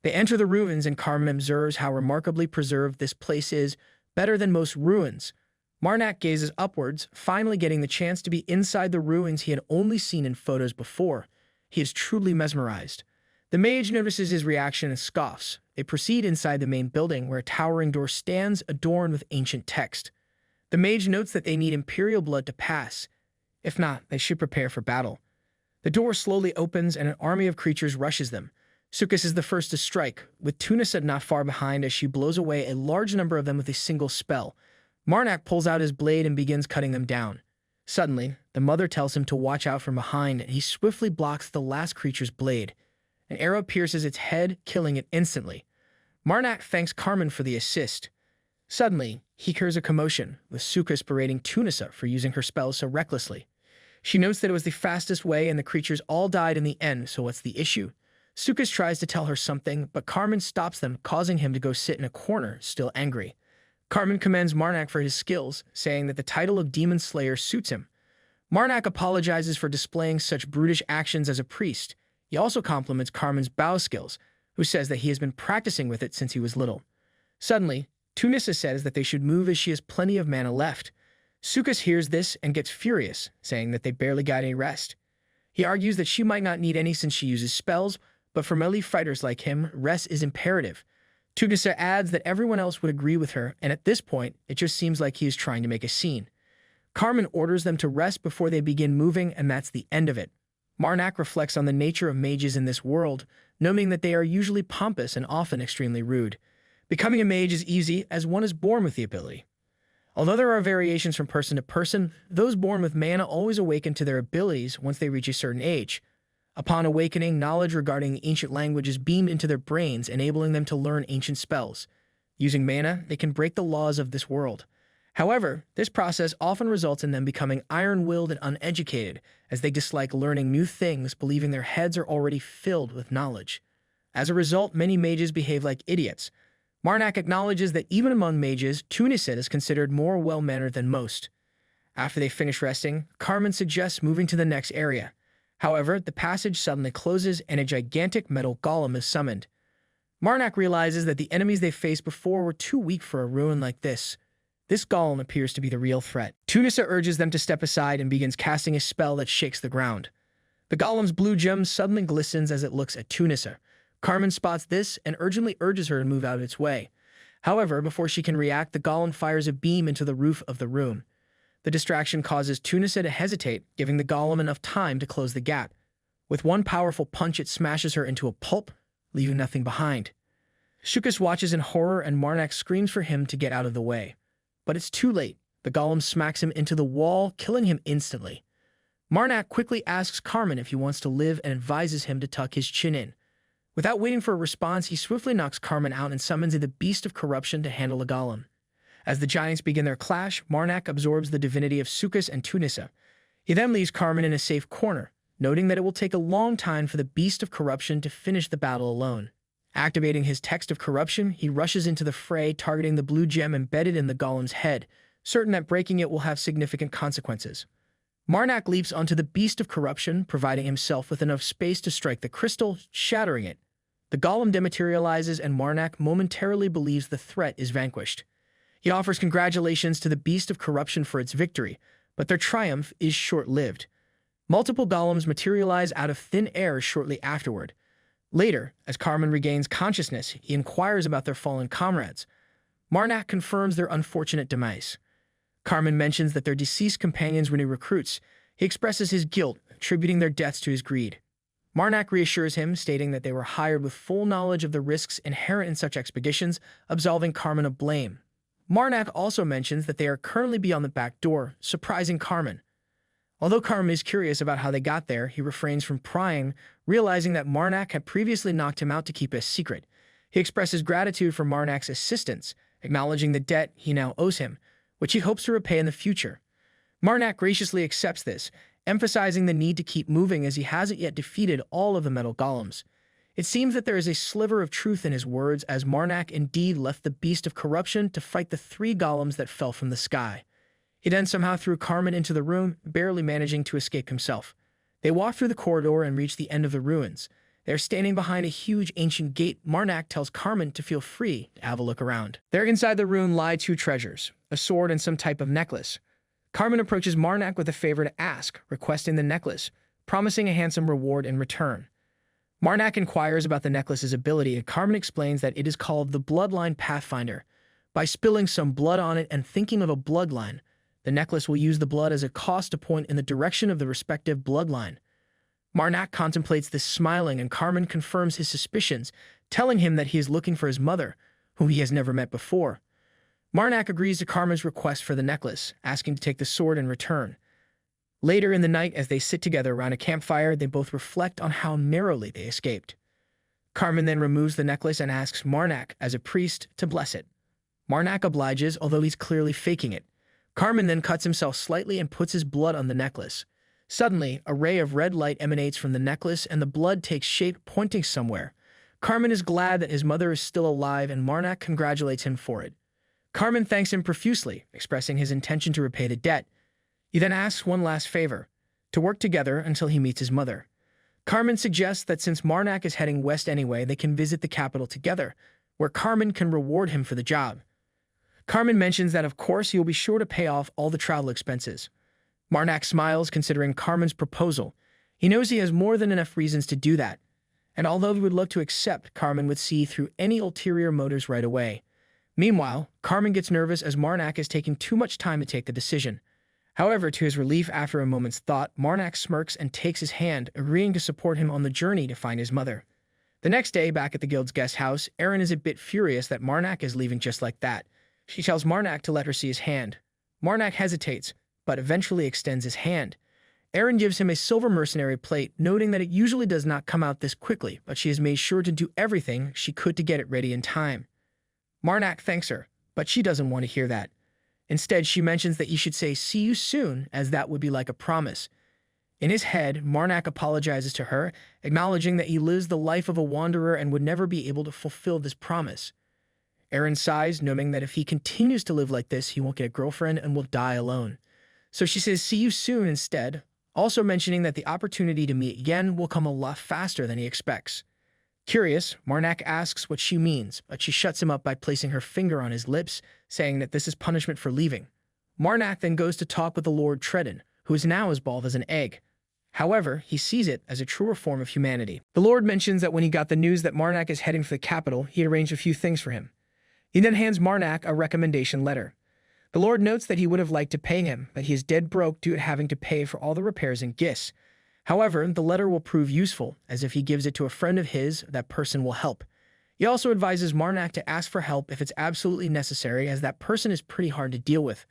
They enter the ruins, and Carmen observes how remarkably preserved this place is, better than most ruins. Marnak gazes upwards, finally getting the chance to be inside the ruins he had only seen in photos before. He is truly mesmerized. The mage notices his reaction and scoffs. They proceed inside the main building, where a towering door stands, adorned with ancient text. The mage notes that they need imperial blood to pass. If not, they should prepare for battle. The door slowly opens, and an army of creatures rushes them. Seduces is the first to strike, with Tunisa not far behind as she blows away a large number of them with a single spell. Marnak pulls out his blade and begins cutting them down. Suddenly, the mother tells him to watch out from behind, and he swiftly blocks the last creature's blade. An arrow pierces its head, killing it instantly. Marnak thanks Carmen for the assist. Suddenly, he hears a commotion, with Seduces berating Tunisa for using her spells so recklessly. She notes that it was the fastest way and the creatures all died in the end, so what's the issue? Seduces tries to tell her something, but Carmen stops them, causing him to go sit in a corner, still angry. Carmen commends Marnak for his skills, saying that the title of Demon Slayer suits him. Marnak apologizes for displaying such brutish actions as a priest. He also compliments Carmen's bow skills, who says that he has been practicing with it since he was little. Suddenly, Tunisa says that they should move as she has plenty of mana left. Seduces hears this and gets furious, saying that they barely got any rest. He argues that she might not need any since she uses spells, but for melee fighters like him, rest is imperative. Tunisa adds that everyone else would agree with her, and at this point, it just seems like he is trying to make a scene. Carmen orders them to rest before they begin moving, and that's the end of it. Marnak reflects on the nature of mages in this world, noting that they are usually pompous and often extremely rude. Becoming a mage is easy, as one is born with the ability. Although there are variations from person to person, those born with mana always awaken to their abilities once they reach a certain age. Upon awakening, knowledge regarding the ancient language is beamed into their brains, enabling them to learn ancient spells. Using mana, they can break the laws of this world. However, this process often results in them becoming iron-willed and uneducated, as they dislike learning new things, believing their heads are already filled with knowledge. As a result, many mages behave like idiots. Marnak acknowledges that even among mages, Tunisa is considered more well-mannered than most. After they finish resting, Carmen suggests moving to the next area. However, the passage suddenly closes and a gigantic metal golem is summoned. Marnak realizes that the enemies they faced before were too weak for a ruin like this. This golem appears to be the real threat. Tunisa urges them to step aside and begins casting a spell that shakes the ground. The golem's blue gem suddenly glistens as it looks at Tunisa. Carmen spots this and urgently urges her to move out of its way. However, before she can react, the golem fires a beam into the roof of the room. The distraction causes Tunisa to hesitate, giving the golem enough time to close the gap. With one powerful punch, it smashes her into a pulp, leaving nothing behind. Seduces watches in horror, and Marnak screams for him to get out of the way. But it's too late. The golem smacks him into the wall, killing him instantly. Marnak quickly asks Carmen if he wants to live and advises him to tuck his chin in. Without waiting for a response, he swiftly knocks Carmen out and summons in the beast of corruption to handle the golem. As the giants begin their clash, Marnak absorbs the divinity of Seduces and Tunisa. He then leaves Carmen in a safe corner, noting that it will take a long time for the beast of corruption to finish the battle alone. Activating his text of corruption, he rushes into the fray, targeting the blue gem embedded in the golem's head, certain that breaking it will have significant consequences. Marnak leaps onto the beast of corruption, providing himself with enough space to strike the crystal, shattering it. The golem dematerializes and Marnak momentarily believes the threat is vanquished. He offers congratulations to the beast of corruption for its victory, but their triumph is short-lived. Multiple golems materialize out of thin air shortly afterward. Later, as Carmen regains consciousness, he inquires about their fallen comrades. Marnak confirms their unfortunate demise. Carmen mentions that they're deceased companions when he recruits. He expresses his guilt, attributing their deaths to his greed. Marnak reassures him, stating that they were hired with full knowledge of the risks inherent in such expeditions, absolving Carmen of blame. Marnak also mentions that they are currently beyond the back door, surprising Carmen. Although Carmen is curious about how they got there, he refrains from prying, realizing that Marnak had previously knocked him out to keep it a secret. He expresses gratitude for Marnak's assistance, acknowledging the debt he now owes him, which he hopes to repay in the future. Marnak graciously accepts this, emphasizing the need to keep moving as he hasn't yet defeated all of the metal golems. It seems that there is a sliver of truth in his words, as Marnak indeed left the beast of corruption to fight the 3 golems that fell from the sky. He then somehow threw Carmen into the room, barely managing to escape himself. They walk through the corridor and reach the end of the ruins. They are standing behind a huge ancient gate. Marnak tells Carmen to feel free to have a look around. There inside the room lie 2 treasures, a sword and some type of necklace. Carmen approaches Marnak with a favor to ask, requesting the necklace, promising a handsome reward in return. Marnak inquires about the necklace's ability, and Carmen explains that it is called the Bloodline Pathfinder. By spilling some blood on it and thinking of a bloodline, the necklace will use the blood as a cost to point in the direction of the respective bloodline. Marnak contemplates this smiling, and Carmen confirms his suspicions, telling him that he is looking for his mother, whom he has never met before. Marnak agrees to Carmen's request for the necklace, asking to take the sword in return. Later in the night, as they sit together around a campfire, they both reflect on how narrowly they escaped. Carmen then removes the necklace and asks Marnak, as a priest, to bless it. Marnak obliges, although he's clearly faking it. Carmen then cuts himself slightly and puts his blood on the necklace. Suddenly, a ray of red light emanates from the necklace and the blood takes shape, pointing somewhere. Carmen is glad that his mother is still alive, and Marnak congratulates him for it. Carmen thanks him profusely, expressing his intention to repay the debt. He then asks one last favor, to work together until he meets his mother. Carmen suggests that since Marnak is heading west anyway, they can visit the capital together, where Carmen can reward him for the job. Carmen mentions that of course he will be sure to pay off all the travel expenses. Marnak smiles, considering Carmen's proposal. He knows he has more than enough reasons to do that, and although he would love to accept, Carmen would see through any ulterior motives right away. Meanwhile, Carmen gets nervous as Marnak is taking too much time to take the decision. However, to his relief, after a moment's thought, Marnak smirks and takes his hand, agreeing to support him on the journey to find his mother. The next day, back at the guild's guest house, Erin is a bit furious that Marnak is leaving just like that. She tells Marnak to let her see his hand. Marnak hesitates, but eventually extends his hand. Erin gives him a silver mercenary plate, noting that it usually does not come out this quickly, but she has made sure to do everything she could to get it ready in time. Marnak thanks her, but she doesn't want to hear that. Instead, she mentions that he should say "see you soon," as that would be like a promise. In his head, Marnak apologizes to her, acknowledging that he lives the life of a wanderer and would never be able to fulfill this promise. Erin sighs, knowing that if he continues to live like this, he won't get a girlfriend and will die alone. So she says "see you soon" instead, also mentioning that the opportunity to meet again will come a lot faster than he expects. Curious, Marnak asks what she means, but she shuts him up by placing her finger on his lips, saying that this is punishment for leaving. Marnak then goes to talk with the Lord Tredden, who is now as bald as an egg. However, he sees it as a truer form of humanity. The Lord mentions that when he got the news that Marnak is heading for the capital, he arranged a few things for him. He then hands Marnak a recommendation letter. The Lord notes that he would have liked to pay him, but he is dead broke due to having to pay for all the repairs and gifts. However, the letter will prove useful, as if he gives it to a friend of his, that person will help. He also advises Marnak to ask for help if it's absolutely necessary, as that person is pretty hard to deal with.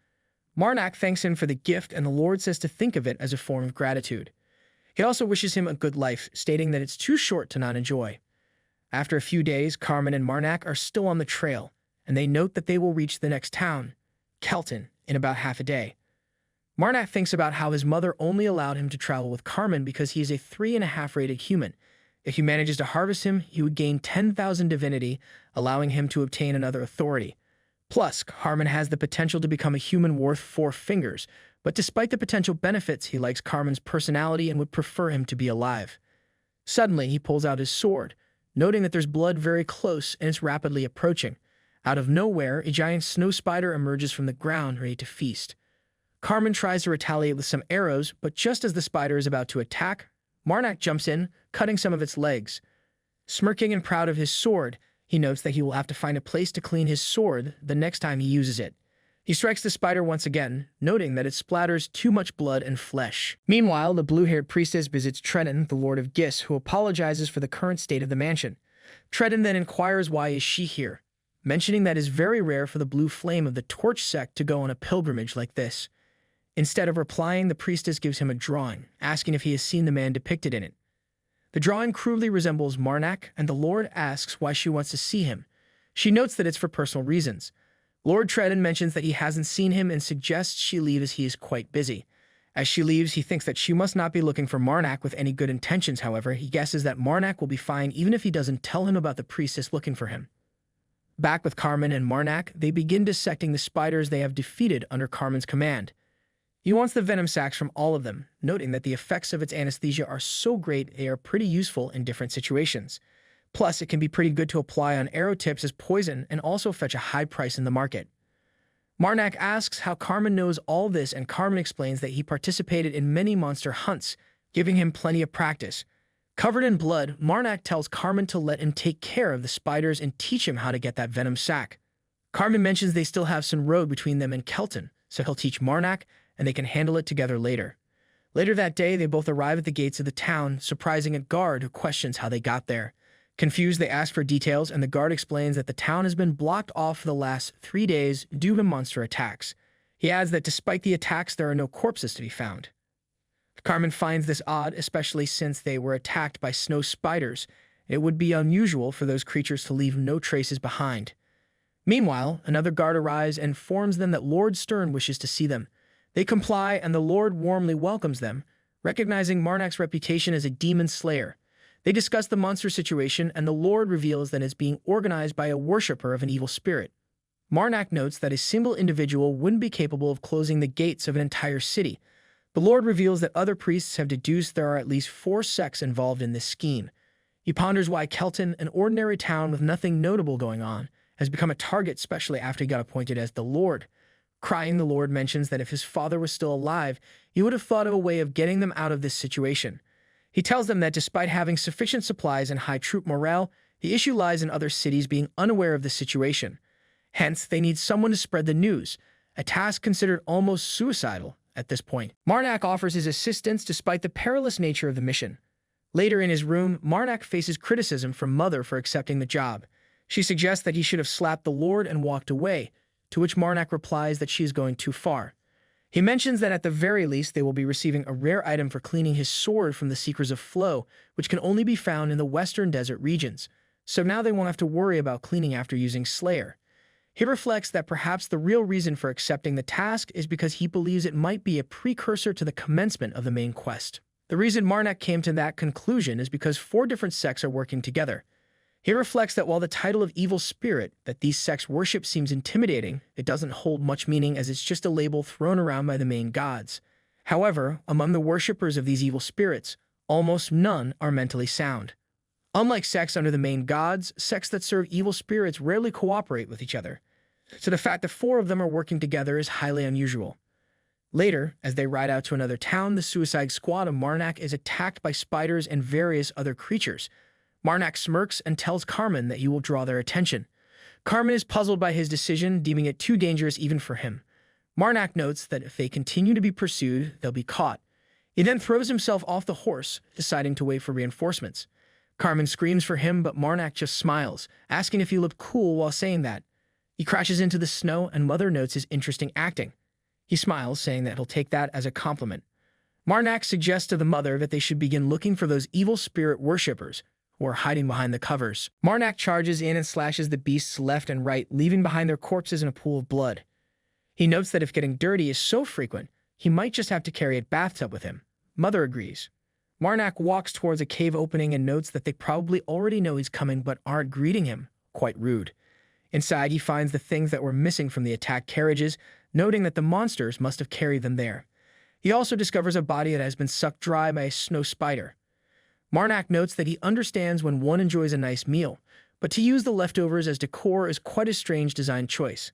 Marnak thanks him for the gift, and the Lord says to think of it as a form of gratitude. He also wishes him a good life, stating that it's too short to not enjoy. After a few days, Carmen and Marnak are still on the trail, and they note that they will reach the next town, Kelton, in about half a day. Marnak thinks about how his mother only allowed him to travel with Carmen because he is a 3.5 rated human. If he manages to harvest him, he would gain 10,000 divinity, allowing him to obtain another authority. Plus, Carmen has the potential to become a human worth 4 fingers, But despite the potential benefits, he likes Carmen's personality and would prefer him to be alive. Suddenly, he pulls out his sword, noting that there's blood very close and it's rapidly approaching. Out of nowhere, a giant snow spider emerges from the ground, ready to feast. Carmen tries to retaliate with some arrows, but just as the spider is about to attack, Marnak jumps in, cutting some of its legs. Smirking and proud of his sword, he notes that he will have to find a place to clean his sword the next time he uses it. He strikes the spider once again, noting that it splatters too much blood and flesh. Meanwhile, the blue-haired priestess visits Tredin, the Lord of Gis, who apologizes for the current state of the mansion. Tredin then inquires why is she here, mentioning that it is very rare for the blue flame of the torch sect to go on a pilgrimage like this. Instead of replying, the priestess gives him a drawing, asking if he has seen the man depicted in it. The drawing crudely resembles Marnak, and the Lord asks why she wants to see him. She notes that it's for personal reasons. Lord Tredin mentions that he hasn't seen him and suggests she leave as he is quite busy. As she leaves, he thinks that she must not be looking for Marnak with any good intentions. However, he guesses that Marnak will be fine even if he doesn't tell him about the priestess looking for him. Back with Carmen and Marnak, they begin dissecting the spiders they have defeated under Carmen's command. He wants the venom sacs from all of them, noting that the effects of its anesthesia are so great they are pretty useful in different situations. Plus, it can be pretty good to apply on arrow tips as poison and also fetch a high price in the market. Marnak asks how Carmen knows all this, and Carmen explains that he participated in many monster hunts, giving him plenty of practice. Covered in blood, Marnak tells Carmen to let him take care of the spiders and teach him how to get that venom sac. Carmen mentions they still have some road between them and Kelton, so he'll teach Marnak and they can handle it together later. Later that day, they both arrive at the gates of the town, surprising a guard who questions how they got there. Confused, they ask for details, and the guard explains that the town has been blocked off for the last 3 days due to monster attacks. He adds that despite the attacks, there are no corpses to be found. Carmen finds this odd, especially since they were attacked by snow spiders. It would be unusual for those creatures to leave no traces behind. Meanwhile, another guard arrives and informs them that Lord Stern wishes to see them. They comply, and the Lord warmly welcomes them, recognizing Marnak's reputation as a demon slayer. They discuss the monster situation, and the Lord reveals that it's being organized by a worshipper of an evil spirit. Marnak notes that a single individual wouldn't be capable of closing the gates of an entire city. The Lord reveals that other priests have deduced there are at least 4 sects involved in this scheme. He ponders why Kelton, an ordinary town with nothing notable going on, has become a target, especially after he got appointed as the Lord. Crying, the Lord mentions that if his father was still alive, he would have thought of a way of getting them out of this situation. He tells them that despite having sufficient supplies and high troop morale, the issue lies in other cities being unaware of the situation. Hence, they need someone to spread the news, a task considered almost suicidal at this point. Marnak offers his assistance despite the perilous nature of the mission. Later in his room, Marnak faces criticism from Mother for accepting the job. She suggests that he should have slapped the Lord and walked away, to which Marnak replies that she is going too far. He mentions that at the very least they will be receiving a rare item for cleaning his sword from the Seekers of Flow, which can only be found in the western desert regions, so now they won't have to worry about cleaning after using Slayer. He reflects that perhaps the real reason for accepting the task is because he believes it might be a precursor to the commencement of the main quest. The reason Marnak came to that conclusion is because 4 different sects are working together. He reflects that while the title of evil spirit that these sects worship seems intimidating, it doesn't hold much meaning as it's just a label thrown around by the main gods. However, among the worshippers of these evil spirits, almost none are mentally sound. Unlike sects under the main gods, sects that serve evil spirits rarely cooperate with each other. So the fact that 4 of them are working together is highly unusual. Later, as they ride out to another town, the suicide squad of Marnak is attacked by spiders and various other creatures. Marnak smirks and tells Carmen that he will draw their attention. Carmen is puzzled by his decision, deeming it too dangerous even for him. Marnak notes that if they continue to be pursued, they'll be caught. He then throws himself off the horse, deciding to wait for reinforcements. Carmen screams for him, but Marnak just smiles, asking if he looked cool while saying that. He crashes into the snow, and Mother notes his interesting acting. He smiles, saying that he'll take that as a compliment. Marnak suggests to the Mother that they should begin looking for those evil spirit worshippers who are hiding behind the covers. Marnak charges in and slashes the beasts left and right, leaving behind their corpses in a pool of blood. He notes that if getting dirty is so frequent, he might just have to carry a bathtub with him. Mother agrees. Marnak walks towards a cave opening and notes that they probably already know he's coming but aren't greeting him. Quite rude. Inside, he finds the things that were missing from the attack carriages, noting that the monsters must have carried them there. He also discovers a body that has been sucked dry by a snow spider. Marnak notes that he understands when one enjoys a nice meal, but to use the leftovers as decor is quite a strange design choice.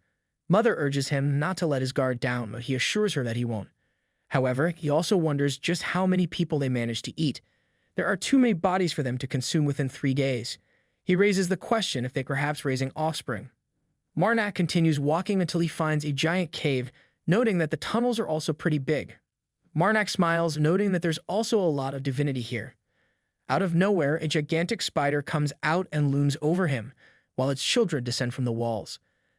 Mother urges him not to let his guard down, but he assures her that he won't. However, he also wonders just how many people they manage to eat. There are too many bodies for them to consume within 3 days. He raises the question if they perhaps raising offspring. Marnak continues walking until he finds a giant cave, noting that the tunnels are also pretty big. Marnak smiles, noting that there's also a lot of divinity here. Out of nowhere, a gigantic spider comes out and looms over him, while its children descend from the walls.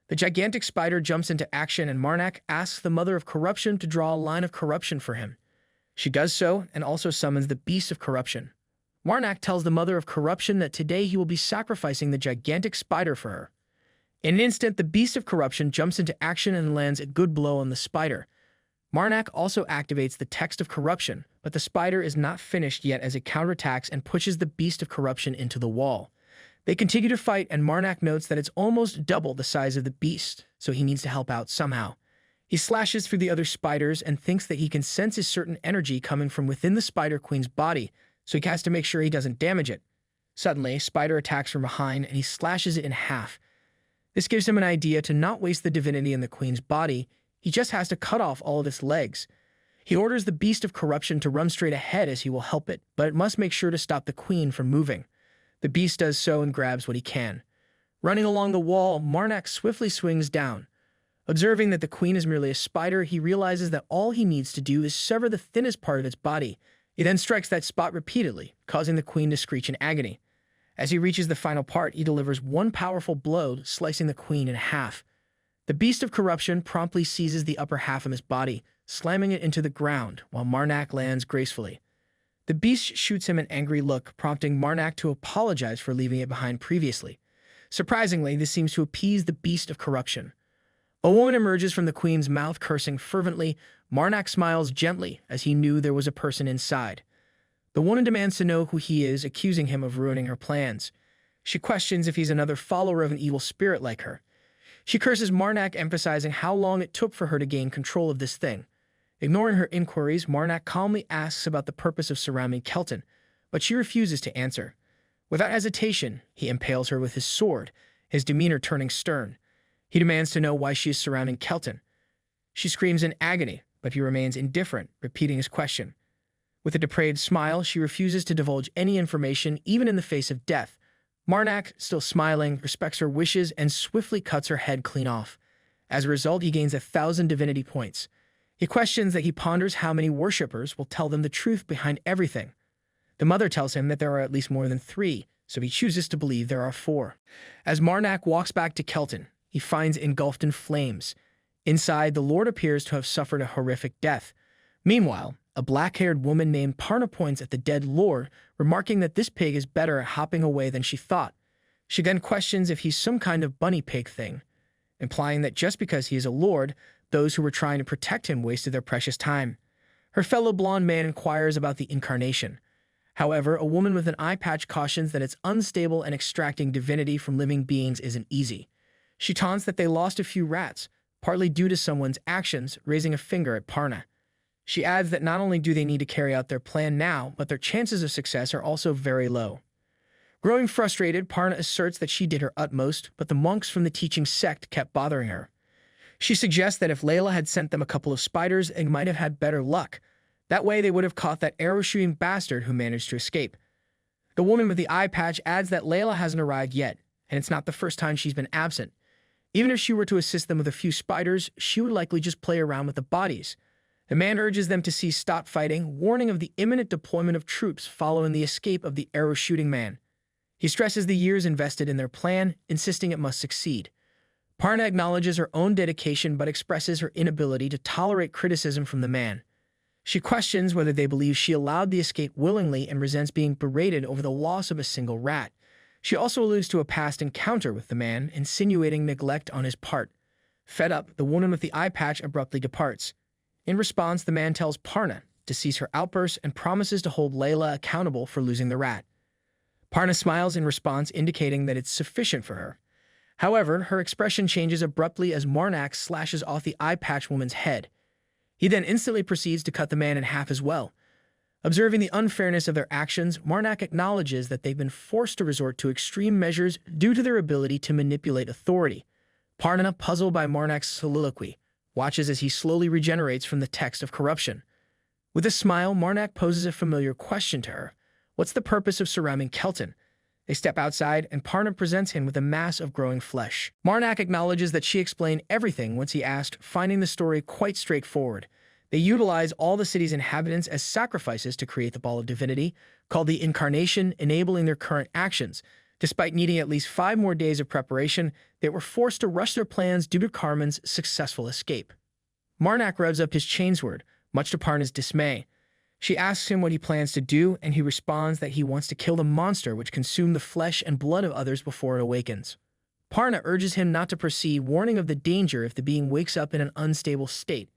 The gigantic spider jumps into action, and Marnak asks the Mother of Corruption to draw a line of corruption for him. She does so, and also summons the Beast of Corruption. Marnak tells the Mother of Corruption that today he will be sacrificing the gigantic spider for her. In an instant, the Beast of Corruption jumps into action and lands a good blow on the spider. Marnak also activates the Text of Corruption, but the spider is not finished yet as it counterattacks and pushes the Beast of Corruption into the wall. They continue to fight, and Marnak notes that it's almost double the size of the beast, so he needs to help out somehow. He slashes through the other spiders and thinks that he can sense a certain energy coming from within the Spider Queen's body, so he has to make sure he doesn't damage it. Suddenly, a spider attacks from behind, and he slashes it in half. This gives him an idea to not waste the divinity in the Queen's body. He just has to cut off all of its legs. He orders the Beast of Corruption to run straight ahead as he will help it, but it must make sure to stop the Queen from moving. The beast does so and grabs what he can. Running along the wall, Marnak swiftly swings down. Observing that the Queen is merely a spider, he realizes that all he needs to do is sever the thinnest part of its body. He then strikes that spot repeatedly, causing the Queen to screech in agony. As he reaches the final part, he delivers one powerful blow, slicing the Queen in half. The Beast of Corruption promptly seizes the upper half of his body, slamming it into the ground, while Marnak lands gracefully. The beast shoots him an angry look, prompting Marnak to apologize for leaving it behind previously. Surprisingly, this seems to appease the Beast of Corruption. A woman emerges from the Queen's mouth, cursing fervently. Marnak smiles gently, as he knew there was a person inside. The woman demands to know who he is, accusing him of ruining her plans. She questions if he's another follower of an evil spirit like her. She curses Marnak, emphasizing how long it took for her to gain control of this thing. Ignoring her inquiries, Marnak calmly asks about the purpose of surrounding Kelton, but she refuses to answer. Without hesitation, he impales her with his sword, his demeanor turning stern. He demands to know why she is surrounding Kelton. She screams in agony, but he remains indifferent, repeating his question. With a depraved smile, she refuses to divulge any information, even in the face of death. Marnak, still smiling, respects her wishes and swiftly cuts her head clean off. As a result, he gains 1,000 divinity points. He questions that he ponders how many worshippers will tell them the truth behind everything. The mother tells him that there are at least more than 3, so he chooses to believe there are 4. As Marnak walks back to Kelton, he finds engulfed in flames. Inside, the Lord appears to have suffered a horrific death. Meanwhile, a black-haired woman named Parna points at the dead Lord, remarking that this pig is better at hopping away than she thought. She then questions if he's some kind of bunny pig thing, implying that just because he is a lord, those who were trying to protect him wasted their precious time. Her fellow blonde man inquires about the incarnation. However, a woman with an eye patch cautions that it's unstable and extracting divinity from living beings isn't easy. She taunts that they lost a few rats, partly due to someone's actions, raising a finger at Parna. She adds that not only do they need to carry out their plan now, but their chances of success are also very low. Growing frustrated, Parna asserts that she did her utmost, but the monks from the teaching sect kept bothering her. She suggests that if Layla had sent them a couple of spiders, they might have had better luck. That way they would have caught that arrow-shooting bastard who managed to escape. The woman with the eye patch adds that Layla hasn't arrived yet, and it's not the first time she's been absent. Even if she were to assist them with a few spiders, she would likely just play around with the bodies. The man urges them to stop fighting, warning of the imminent deployment of troops following the escape of the arrow-shooting man. He stresses the years invested in their plan, insisting it must succeed. Parna acknowledges her own dedication but expresses her inability to tolerate criticism from the man. She questions whether they believe she allowed the escape willingly and resents being berated over the loss of a single rat. She also alludes to a past encounter with the man, insinuating neglect on his part. Fed up, the woman with the eye patch abruptly departs. In response, the man tells Parna to cease her outbursts and promises to hold Layla accountable for losing the rat. Parna smiles in response, indicating that it's sufficient for her. However, her expression changes abruptly as Marnak slashes off the eye patch woman's head. He then instantly proceeds to cut the man in half as well. Observing the unfairness of their actions, Marnak acknowledges that they've been forced to resort to extreme measures due to their ability to manipulate authority. Parna, puzzled by Marnak's soliloquy, watches as he slowly regenerates from the text of corruption. With a smile, Marnak poses a familiar question to her. What's the purpose of surrounding Kelton? They step outside, and Parna presents him with a mass of growing flesh. Marnak acknowledges that she explained everything once he asked, finding the story quite straightforward. They utilize all the city's inhabitants as sacrifices to create the ball of divinity, called the incarnation, enabling their current actions. Despite needing at least 5 more days of preparation, they were forced to rush their plans due to Carmen's successful escape. Marnak revs up his chainsword, much to Parna's dismay. She asks him what he plans to do, and he responds that he wants to kill the monster which consumed the flesh and blood of others before it awakens. Parna urges him not to proceed, warning of the danger if the being wakes up in an unstable state.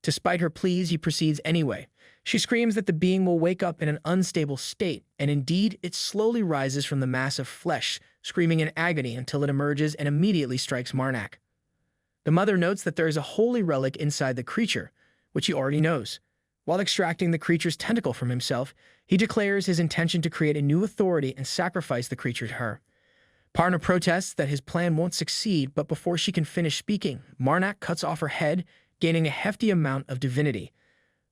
Despite her pleas, he proceeds anyway. She screams that the being will wake up in an unstable state, and indeed, it slowly rises from the mass of flesh, screaming in agony until it emerges and immediately strikes Marnak. The mother notes that there is a holy relic inside the creature, which he already knows. While extracting the creature's tentacle from himself, he declares his intention to create a new authority and sacrifice the creature to her. Parna protests that his plan won't succeed, but before she can finish speaking, Marnak cuts off her head, gaining a hefty amount of divinity.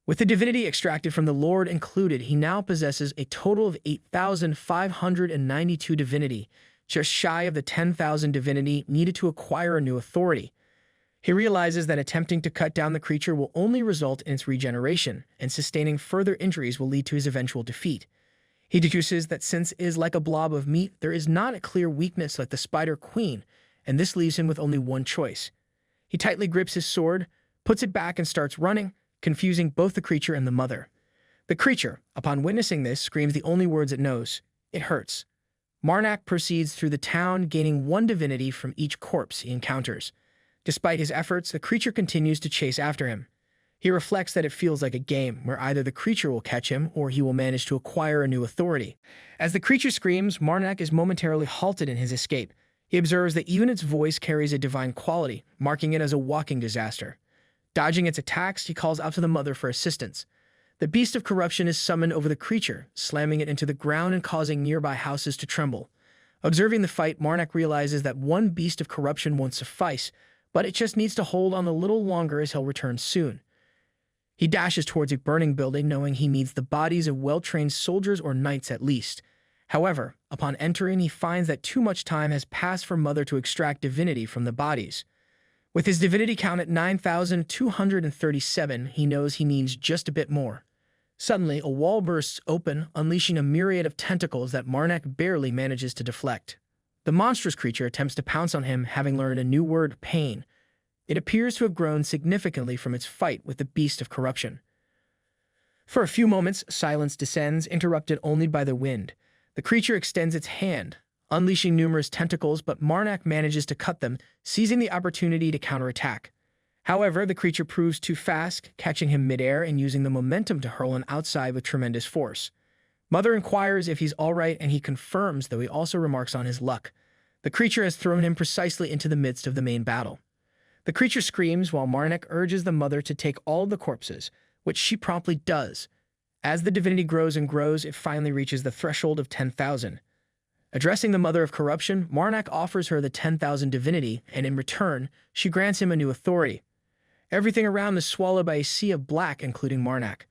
With the divinity extracted from the Lord included, he now possesses a total of 8,592 divinity, just shy of the 10,000 divinity needed to acquire a new authority. He realizes that attempting to cut down the creature will only result in its regeneration, and sustaining further injuries will lead to his eventual defeat. He deduces that since it is like a blob of meat, there is not a clear weakness like the Spider Queen, and this leaves him with only one choice. He tightly grips his sword, puts it back, and starts running, confusing both the creature and the mother. The creature, upon witnessing this, screams the only words it knows. It hurts. Marnak proceeds through the town, gaining 1 divinity from each corpse he encounters. Despite his efforts, the creature continues to chase after him. He reflects that it feels like a game, where either the creature will catch him or he will manage to acquire a new authority. As the creature screams, Marnak is momentarily halted in his escape. He observes that even its voice carries a divine quality, marking it as a walking disaster. Dodging its attacks, he calls out to the mother for assistance. The beast of corruption is summoned over the creature, slamming it into the ground and causing nearby houses to tremble. Observing the fight, Marnak realizes that 1 beast of corruption won't suffice, but it just needs to hold on a little longer as he'll return soon. He dashes towards a burning building, knowing he needs the bodies of well-trained soldiers or knights at least. However, upon entering, he finds that too much time has passed for Mother to extract divinity from the bodies. With his divinity count at 9,237, he knows he needs just a bit more. Suddenly, a wall bursts open, unleashing a myriad of tentacles that Marnak barely manages to deflect. The monstrous creature attempts to pounce on him, having learned a new word, pain. It appears to have grown significantly from its fight with the beast of corruption. For a few moments, silence descends, interrupted only by the wind. The creature extends its hand, unleashing numerous tentacles, but Marnak manages to cut them, seizing the opportunity to counterattack. However, the creature proves too fast, catching him midair and using the momentum to hurl him outside with tremendous force. Mother inquires if he's all right, and he confirms, though he also remarks on his luck. The creature has thrown him precisely into the midst of the main battle. The creature screams while Marnak urges the mother to take all of the corpses, which she promptly does. As the divinity grows and grows, it finally reaches the threshold of 10,000. Addressing the mother of corruption, Marnak offers her the 10,000 divinity, and in return, she grants him a new authority. Everything around is swallowed by a sea of black, including Marnak.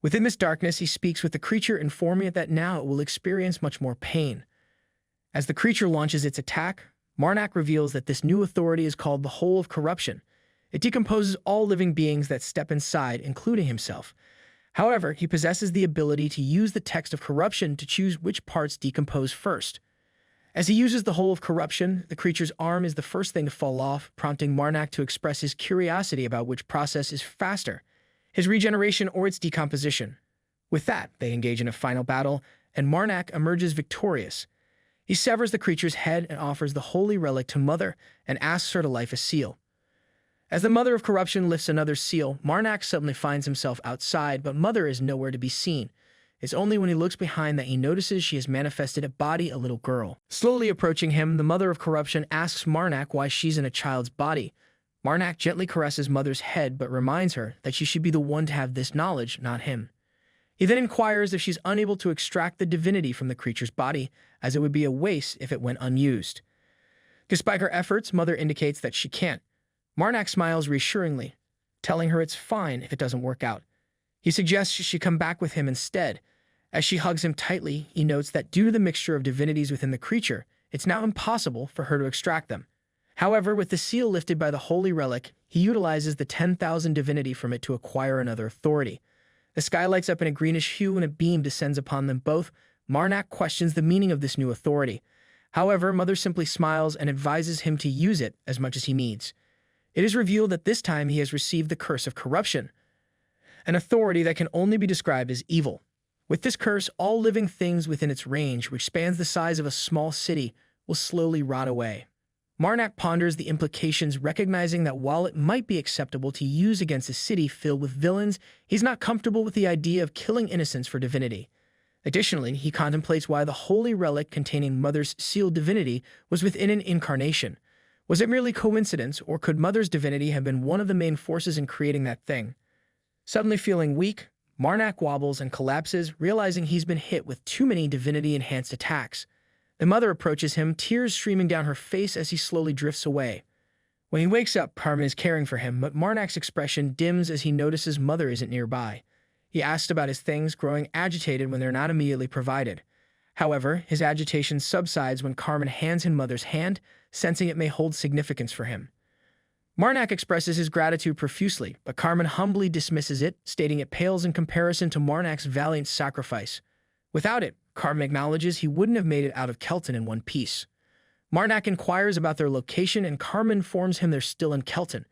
Within this darkness, he speaks with the creature, informing it that now it will experience much more pain. As the creature launches its attack, Marnak reveals that this new authority is called the Whole of Corruption. It decomposes all living beings that step inside, including himself. However, he possesses the ability to use the text of corruption to choose which parts decompose first. As he uses the Whole of Corruption, the creature's arm is the first thing to fall off, prompting Marnak to express his curiosity about which process is faster, his regeneration or its decomposition. With that, they engage in a final battle, and Marnak emerges victorious. He severs the creature's head and offers the holy relic to Mother and asks her to light a seal. As the Mother of Corruption lifts another seal, Marnak suddenly finds himself outside, but Mother is nowhere to be seen. It's only when he looks behind that he notices she has manifested a body, a little girl. Slowly approaching him, the Mother of Corruption asks Marnak why she's in a child's body. Marnak gently caresses Mother's head but reminds her that she should be the one to have this knowledge, not him. He then inquires if she's unable to extract the divinity from the creature's body, as it would be a waste if it went unused. Despite her efforts, Mother indicates that she can't. Marnak smiles reassuringly, telling her it's fine if it doesn't work out. He suggests she come back with him instead. As she hugs him tightly, he notes that due to the mixture of divinities within the creature, it's now impossible for her to extract them. However, with the seal lifted by the holy relic, he utilizes the 10,000 divinity from it to acquire another authority. The sky lights up in a greenish hue and a beam descends upon them both. Marnak questions the meaning of this new authority. However, Mother simply smiles and advises him to use it as much as he needs. It is revealed that this time he has received the curse of corruption, an authority that can only be described as evil. With this curse, all living things within its range, which spans the size of a small city, will slowly rot away. Marnak ponders the implications, recognizing that while it might be acceptable to use against a city filled with villains, he's not comfortable with the idea of killing innocents for divinity. Additionally, he contemplates why the holy relic containing Mother's sealed divinity was within an incarnation. Was it merely coincidence, or could Mother's divinity have been one of the main forces in creating that thing? Suddenly feeling weak, Marnak wobbles and collapses, realizing he's been hit with too many divinity-enhanced attacks. The Mother approaches him, tears streaming down her face as he slowly drifts away. When he wakes up, Carmen is caring for him, but Marnak's expression dims as he notices Mother isn't nearby. He asks about his things, growing agitated when they're not immediately provided. However, his agitation subsides when Carmen hands him Mother's hand, sensing it may hold significance for him. Marnak expresses his gratitude profusely, but Carmen humbly dismisses it, stating it pales in comparison to Marnak's valiant sacrifice. Without it, Carmen acknowledges he wouldn't have made it out of Kelton in one piece. Marnak inquires about their location, and Carmen informs him they're still in Kelton.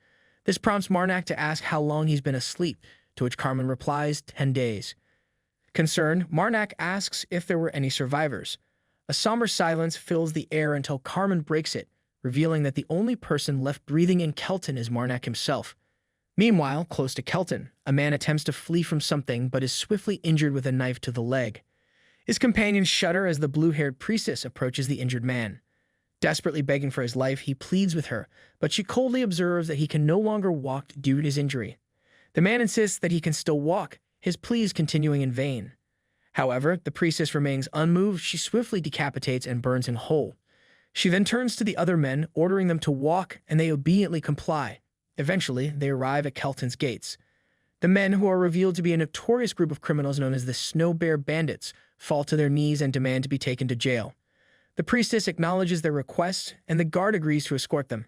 This prompts Marnak to ask how long he's been asleep, to which Carmen replies, 10 days. Concerned, Marnak asks if there were any survivors. A somber silence fills the air until Carmen breaks it, revealing that the only person left breathing in Kelton is Marnak himself. Meanwhile, close to Kelton, a man attempts to flee from something but is swiftly injured with a knife to the leg. His companions shudder as the blue-haired priestess approaches the injured man. Desperately begging for his life, he pleads with her, but she coldly observes that he can no longer walk due to his injury. The man insists that he can still walk, his pleas continuing in vain. However, the priestess remains unmoved. She swiftly decapitates and burns him whole. She then turns to the other men, ordering them to walk, and they obediently comply. Eventually, they arrive at Kelton's gates. The men, who are revealed to be a notorious group of criminals known as the Snow Bear Bandits, fall to their knees and demand to be taken to jail. The priestess acknowledges their request, and the guard agrees to escort them.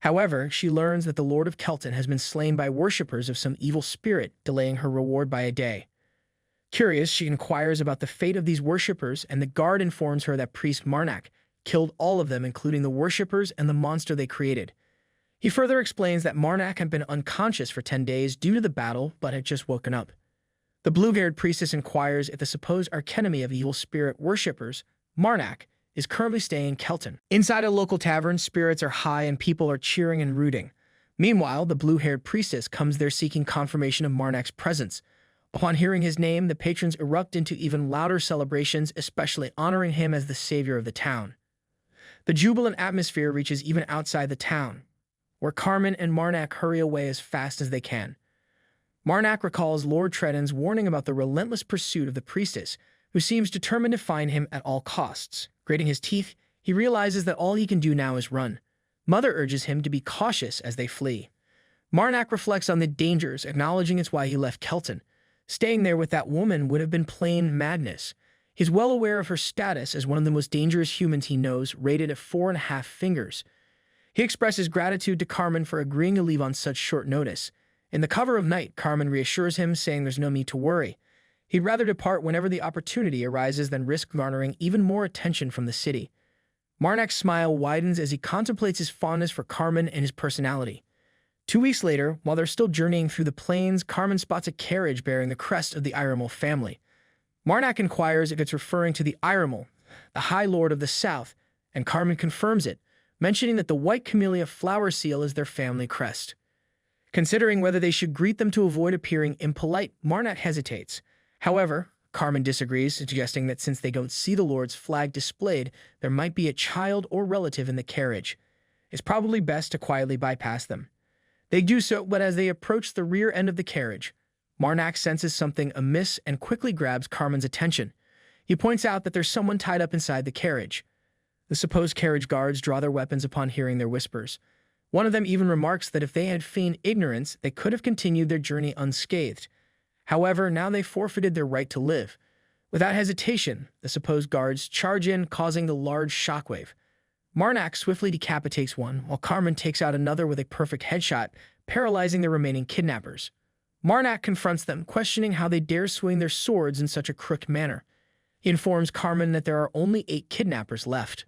However, she learns that the Lord of Kelton has been slain by worshippers of some evil spirit, delaying her reward by a day. Curious, she inquires about the fate of these worshippers, and the guard informs her that priest Marnak killed all of them, including the worshippers and the monster they created. He further explains that Marnak had been unconscious for 10 days due to the battle, but had just woken up. The blue-haired priestess inquires if the supposed archenemy of evil spirit worshippers, Marnak, is currently staying in Kelton. Inside a local tavern, spirits are high and people are cheering and rooting. Meanwhile, the blue-haired priestess comes there seeking confirmation of Marnak's presence. Upon hearing his name, the patrons erupt into even louder celebrations, especially honoring him as the savior of the town. The jubilant atmosphere reaches even outside the town, where Carmen and Marnak hurry away as fast as they can. Marnak recalls Lord Treden's warning about the relentless pursuit of the priestess, who seems determined to find him at all costs. Grating his teeth, he realizes that all he can do now is run. Mother urges him to be cautious as they flee. Marnak reflects on the dangers, acknowledging it's why he left Kelton. Staying there with that woman would have been plain madness. He's well aware of her status as one of the most dangerous humans he knows, rated at 4.5 fingers. He expresses gratitude to Carmen for agreeing to leave on such short notice. In the cover of night, Carmen reassures him, saying there's no need to worry. He'd rather depart whenever the opportunity arises than risk garnering even more attention from the city. Marnak's smile widens as he contemplates his fondness for Carmen and his personality. 2 weeks later, while they're still journeying through the plains, Carmen spots a carriage bearing the crest of the Iramel family. Marnak inquires if it's referring to the Iramel, the High Lord of the South, and Carmen confirms it, mentioning that the white camellia flower seal is their family crest. Considering whether they should greet them to avoid appearing impolite, Marnak hesitates. However, Carmen disagrees, suggesting that since they don't see the Lord's flag displayed, there might be a child or relative in the carriage. It's probably best to quietly bypass them. They do so, but as they approach the rear end of the carriage, Marnak senses something amiss and quickly grabs Carmen's attention. He points out that there's someone tied up inside the carriage. The supposed carriage guards draw their weapons upon hearing their whispers. One of them even remarks that if they had feigned ignorance, they could have continued their journey unscathed. However, now they forfeited their right to live. Without hesitation, the supposed guards charge in, causing the large shockwave. Marnak swiftly decapitates one, while Carmen takes out another with a perfect headshot, paralyzing the remaining kidnappers. Marnak confronts them, questioning how they dare swing their swords in such a crooked manner. He informs Carmen that there are only 8 kidnappers left.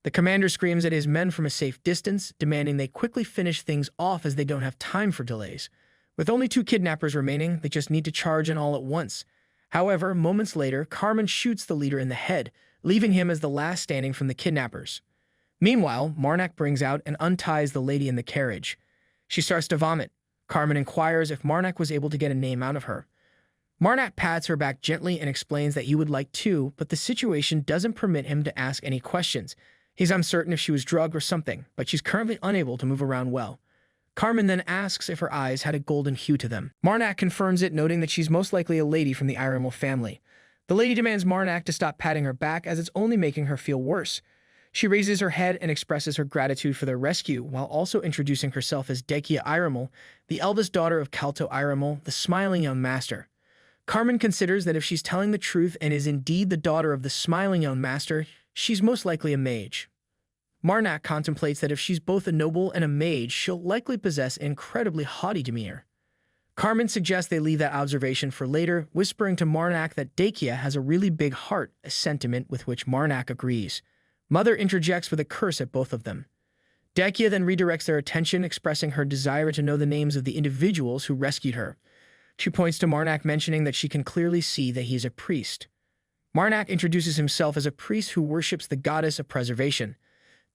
The commander screams at his men from a safe distance, demanding they quickly finish things off as they don't have time for delays. With only 2 kidnappers remaining, they just need to charge in all at once. However, moments later, Carmen shoots the leader in the head, leaving him as the last standing from the kidnappers. Meanwhile, Marnak brings out and unties the lady in the carriage. She starts to vomit. Carmen inquires if Marnak was able to get a name out of her. Marnak pats her back gently and explains that he would like to, but the situation doesn't permit him to ask any questions. He's uncertain if she was drugged or something, but she's currently unable to move around well. Carmen then asks if her eyes had a golden hue to them. Marnak confirms it, noting that she's most likely a lady from the Iremel family. The lady demands Marnak to stop patting her back as it's only making her feel worse. She raises her head and expresses her gratitude for their rescue, while also introducing herself as Dekia Iremel, the eldest daughter of Kalto Iremel, the smiling young master. Carmen considers that if she's telling the truth and is indeed the daughter of the smiling young master, she's most likely a mage. Marnak contemplates that if she's both a noble and a mage, she'll likely possess an incredibly haughty demeanor. Carmen suggests they leave that observation for later, whispering to Marnak that Dekia has a really big heart, a sentiment with which Marnak agrees. Mother interjects with a curse at both of them. Dekia then redirects their attention, expressing her desire to know the names of the individuals who rescued her. She points to Marnak, mentioning that she can clearly see that he is a priest. Marnak introduces himself as a priest who worships the goddess of preservation.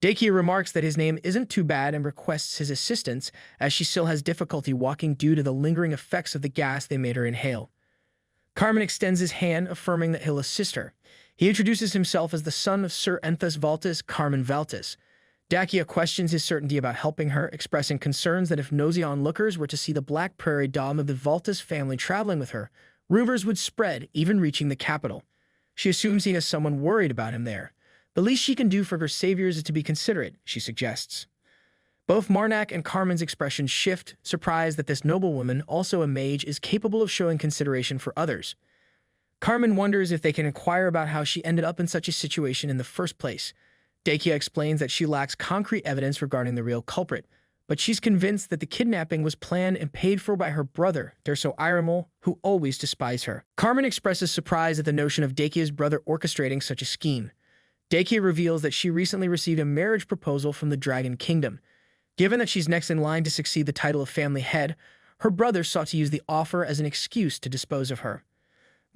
Dekia remarks that his name isn't too bad and requests his assistance, as she still has difficulty walking due to the lingering effects of the gas they made her inhale. Carmen extends his hand, affirming that he'll assist her. He introduces himself as the son of Sir Enthus Valtis, Carmen Valtis. Dekia questions his certainty about helping her, expressing concerns that if nosy onlookers were to see the Black Prairie Dom of the Valtis family traveling with her, rumors would spread, even reaching the capital. She assumes he has someone worried about him there. The least she can do for her saviors is to be considerate, she suggests. Both Marnak and Carmen's expressions shift, surprised that this noblewoman, also a mage, is capable of showing consideration for others. Carmen wonders if they can inquire about how she ended up in such a situation in the first place. Dekia explains that she lacks concrete evidence regarding the real culprit, but she's convinced that the kidnapping was planned and paid for by her brother, Derso Iremel, who always despised her. Carmen expresses surprise at the notion of Dekia's brother orchestrating such a scheme. Dekia reveals that she recently received a marriage proposal from the Dragon Kingdom. Given that she's next in line to succeed the title of family head, her brother sought to use the offer as an excuse to dispose of her.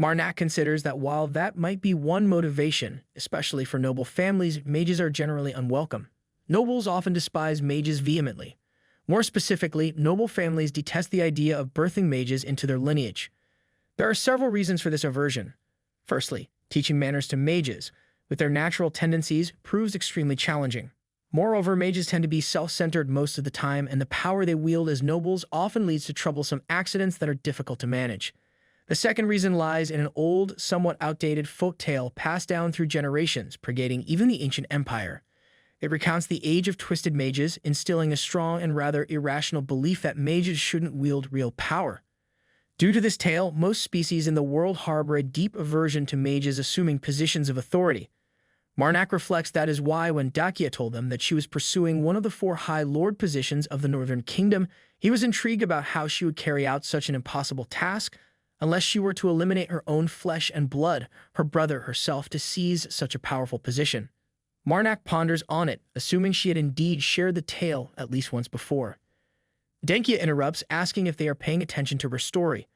Marnak considers that while that might be one motivation, especially for noble families, mages are generally unwelcome. Nobles often despise mages vehemently. More specifically, noble families detest the idea of birthing mages into their lineage. There are several reasons for this aversion. Firstly, teaching manners to mages, with their natural tendencies, proves extremely challenging. Moreover, mages tend to be self-centered most of the time, and the power they wield as nobles often leads to troublesome accidents that are difficult to manage. The second reason lies in an old, somewhat outdated folk tale passed down through generations, predating even the ancient empire. It recounts the age of twisted mages, instilling a strong and rather irrational belief that mages shouldn't wield real power. Due to this tale, most species in the world harbor a deep aversion to mages assuming positions of authority. Marnak reflects that is why when Dekia told them that she was pursuing one of the 4 High Lord positions of the Northern Kingdom, he was intrigued about how she would carry out such an impossible task, unless she were to eliminate her own flesh and blood, her brother herself, to seize such a powerful position. Marnak ponders on it, assuming she had indeed shared the tale at least once before. Dekia interrupts, asking if they are paying attention to her story.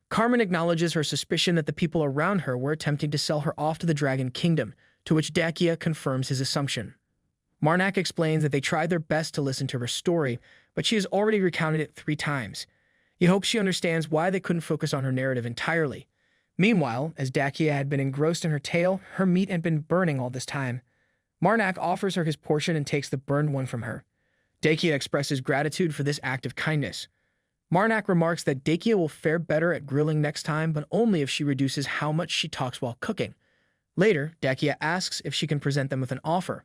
Carmen acknowledges her suspicion that the people around her were attempting to sell her off to the Dragon Kingdom, to which Dekia confirms his assumption. Marnak explains that they tried their best to listen to her story, but she has already recounted it 3 times. He hopes she understands why they couldn't focus on her narrative entirely. Meanwhile, as Dekia had been engrossed in her tale, her meat had been burning all this time. Marnak offers her his portion and takes the burned one from her. Dakia expresses gratitude for this act of kindness. Marnak remarks that Dakia will fare better at grilling next time, but only if she reduces how much she talks while cooking. Later, Dakia asks if she can present them with an offer.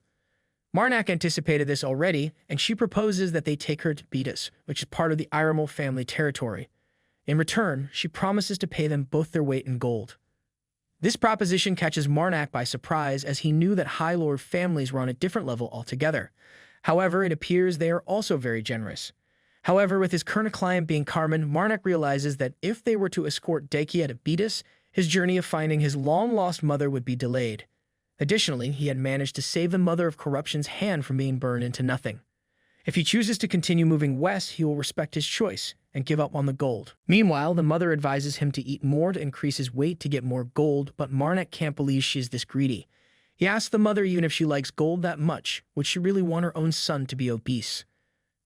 Marnak anticipated this already, and she proposes that they take her to Beatus, which is part of the Iramal family territory. In return, she promises to pay them both their weight in gold. This proposition catches Marnak by surprise, as he knew that High Lord families were on a different level altogether. However, it appears they are also very generous. However, with his current client being Carmen, Marnak realizes that if they were to escort Dakia to Beatus, his journey of finding his long-lost mother would be delayed. Additionally, he had managed to save the Mother of Corruption's hand from being burned into nothing. If he chooses to continue moving west, he will respect his choice and give up on the gold. Meanwhile, the mother advises him to eat more to increase his weight to get more gold, but Marnak can't believe she is this greedy. He asks the mother even if she likes gold that much, would she really want her own son to be obese?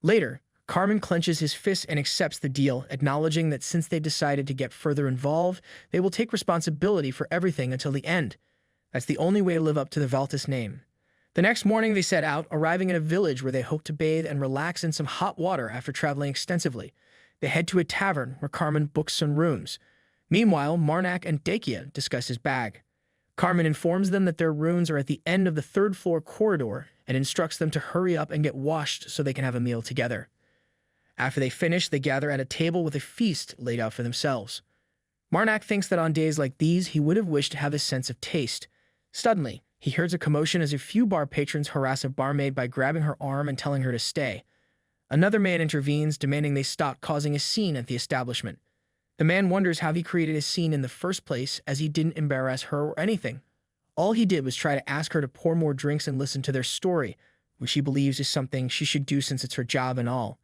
Later, Carmen clenches his fists and accepts the deal, acknowledging that since they decided to get further involved, they will take responsibility for everything until the end. That's the only way to live up to the Valtis name. The next morning they set out, arriving at a village where they hope to bathe and relax in some hot water after traveling extensively. They head to a tavern where Carmen books some rooms. Meanwhile, Marnak and Dakia discuss his bag. Carmen informs them that their rooms are at the end of the third-floor corridor and instructs them to hurry up and get washed so they can have a meal together. After they finish, they gather at a table with a feast laid out for themselves. Marnak thinks that on days like these, he would have wished to have a sense of taste. Suddenly, he hears a commotion as a few bar patrons harass a barmaid by grabbing her arm and telling her to stay. Another man intervenes, demanding they stop, causing a scene at the establishment. The man wonders how he created a scene in the first place, as he didn't embarrass her or anything. All he did was try to ask her to pour more drinks and listen to their story, which he believes is something she should do since it's her job and all.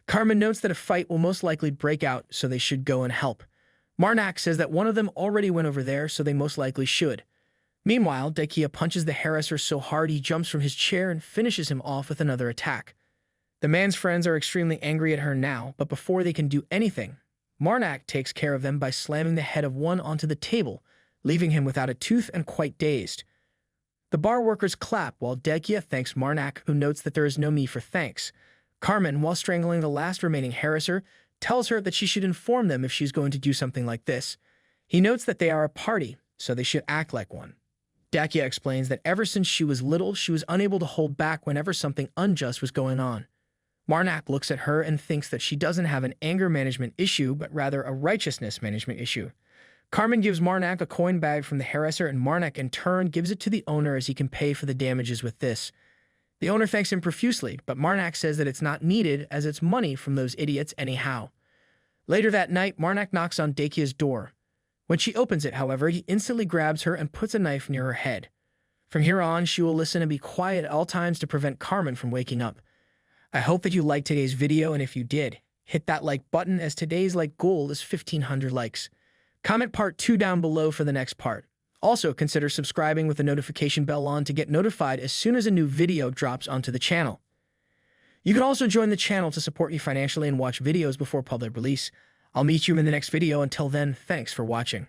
Carmen notes that a fight will most likely break out, so they should go and help. Marnak says that one of them already went over there, so they most likely should. Meanwhile, Dakia punches the harasser so hard he jumps from his chair and finishes him off with another attack. The man's friends are extremely angry at her now, but before they can do anything, Marnak takes care of them by slamming the head of one onto the table, leaving him without a tooth and quite dazed. The bar workers clap while Dakia thanks Marnak, who notes that there is no me for thanks. Carmen, while strangling the last remaining harasser, tells her that she should inform them if she's going to do something like this. He notes that they are a party, so they should act like one. Dakia explains that ever since she was little, she was unable to hold back whenever something unjust was going on. Marnak looks at her and thinks that she doesn't have an anger management issue, but rather a righteousness management issue. Carmen gives Marnak a coin bag from the harasser, and Marnak in turn gives it to the owner as he can pay for the damages with this. The owner thanks him profusely, but Marnak says that it's not needed as it's money from those idiots anyhow. Later that night, Marnak knocks on Dakia's door. When she opens it, however, he instantly grabs her and puts a knife near her head. From here on, she will listen and be quiet at all times to prevent Carmen from waking up. I hope that you liked today's video, and if you did, hit that like button, as today's like goal is 1,500 likes. Comment part 2 down below for the next part. Also, consider subscribing with the notification bell on to get notified as soon as a new video drops onto the channel. You can also join the channel to support me financially and watch videos before public release. I'll meet you in the next video. Until then, thanks for watching.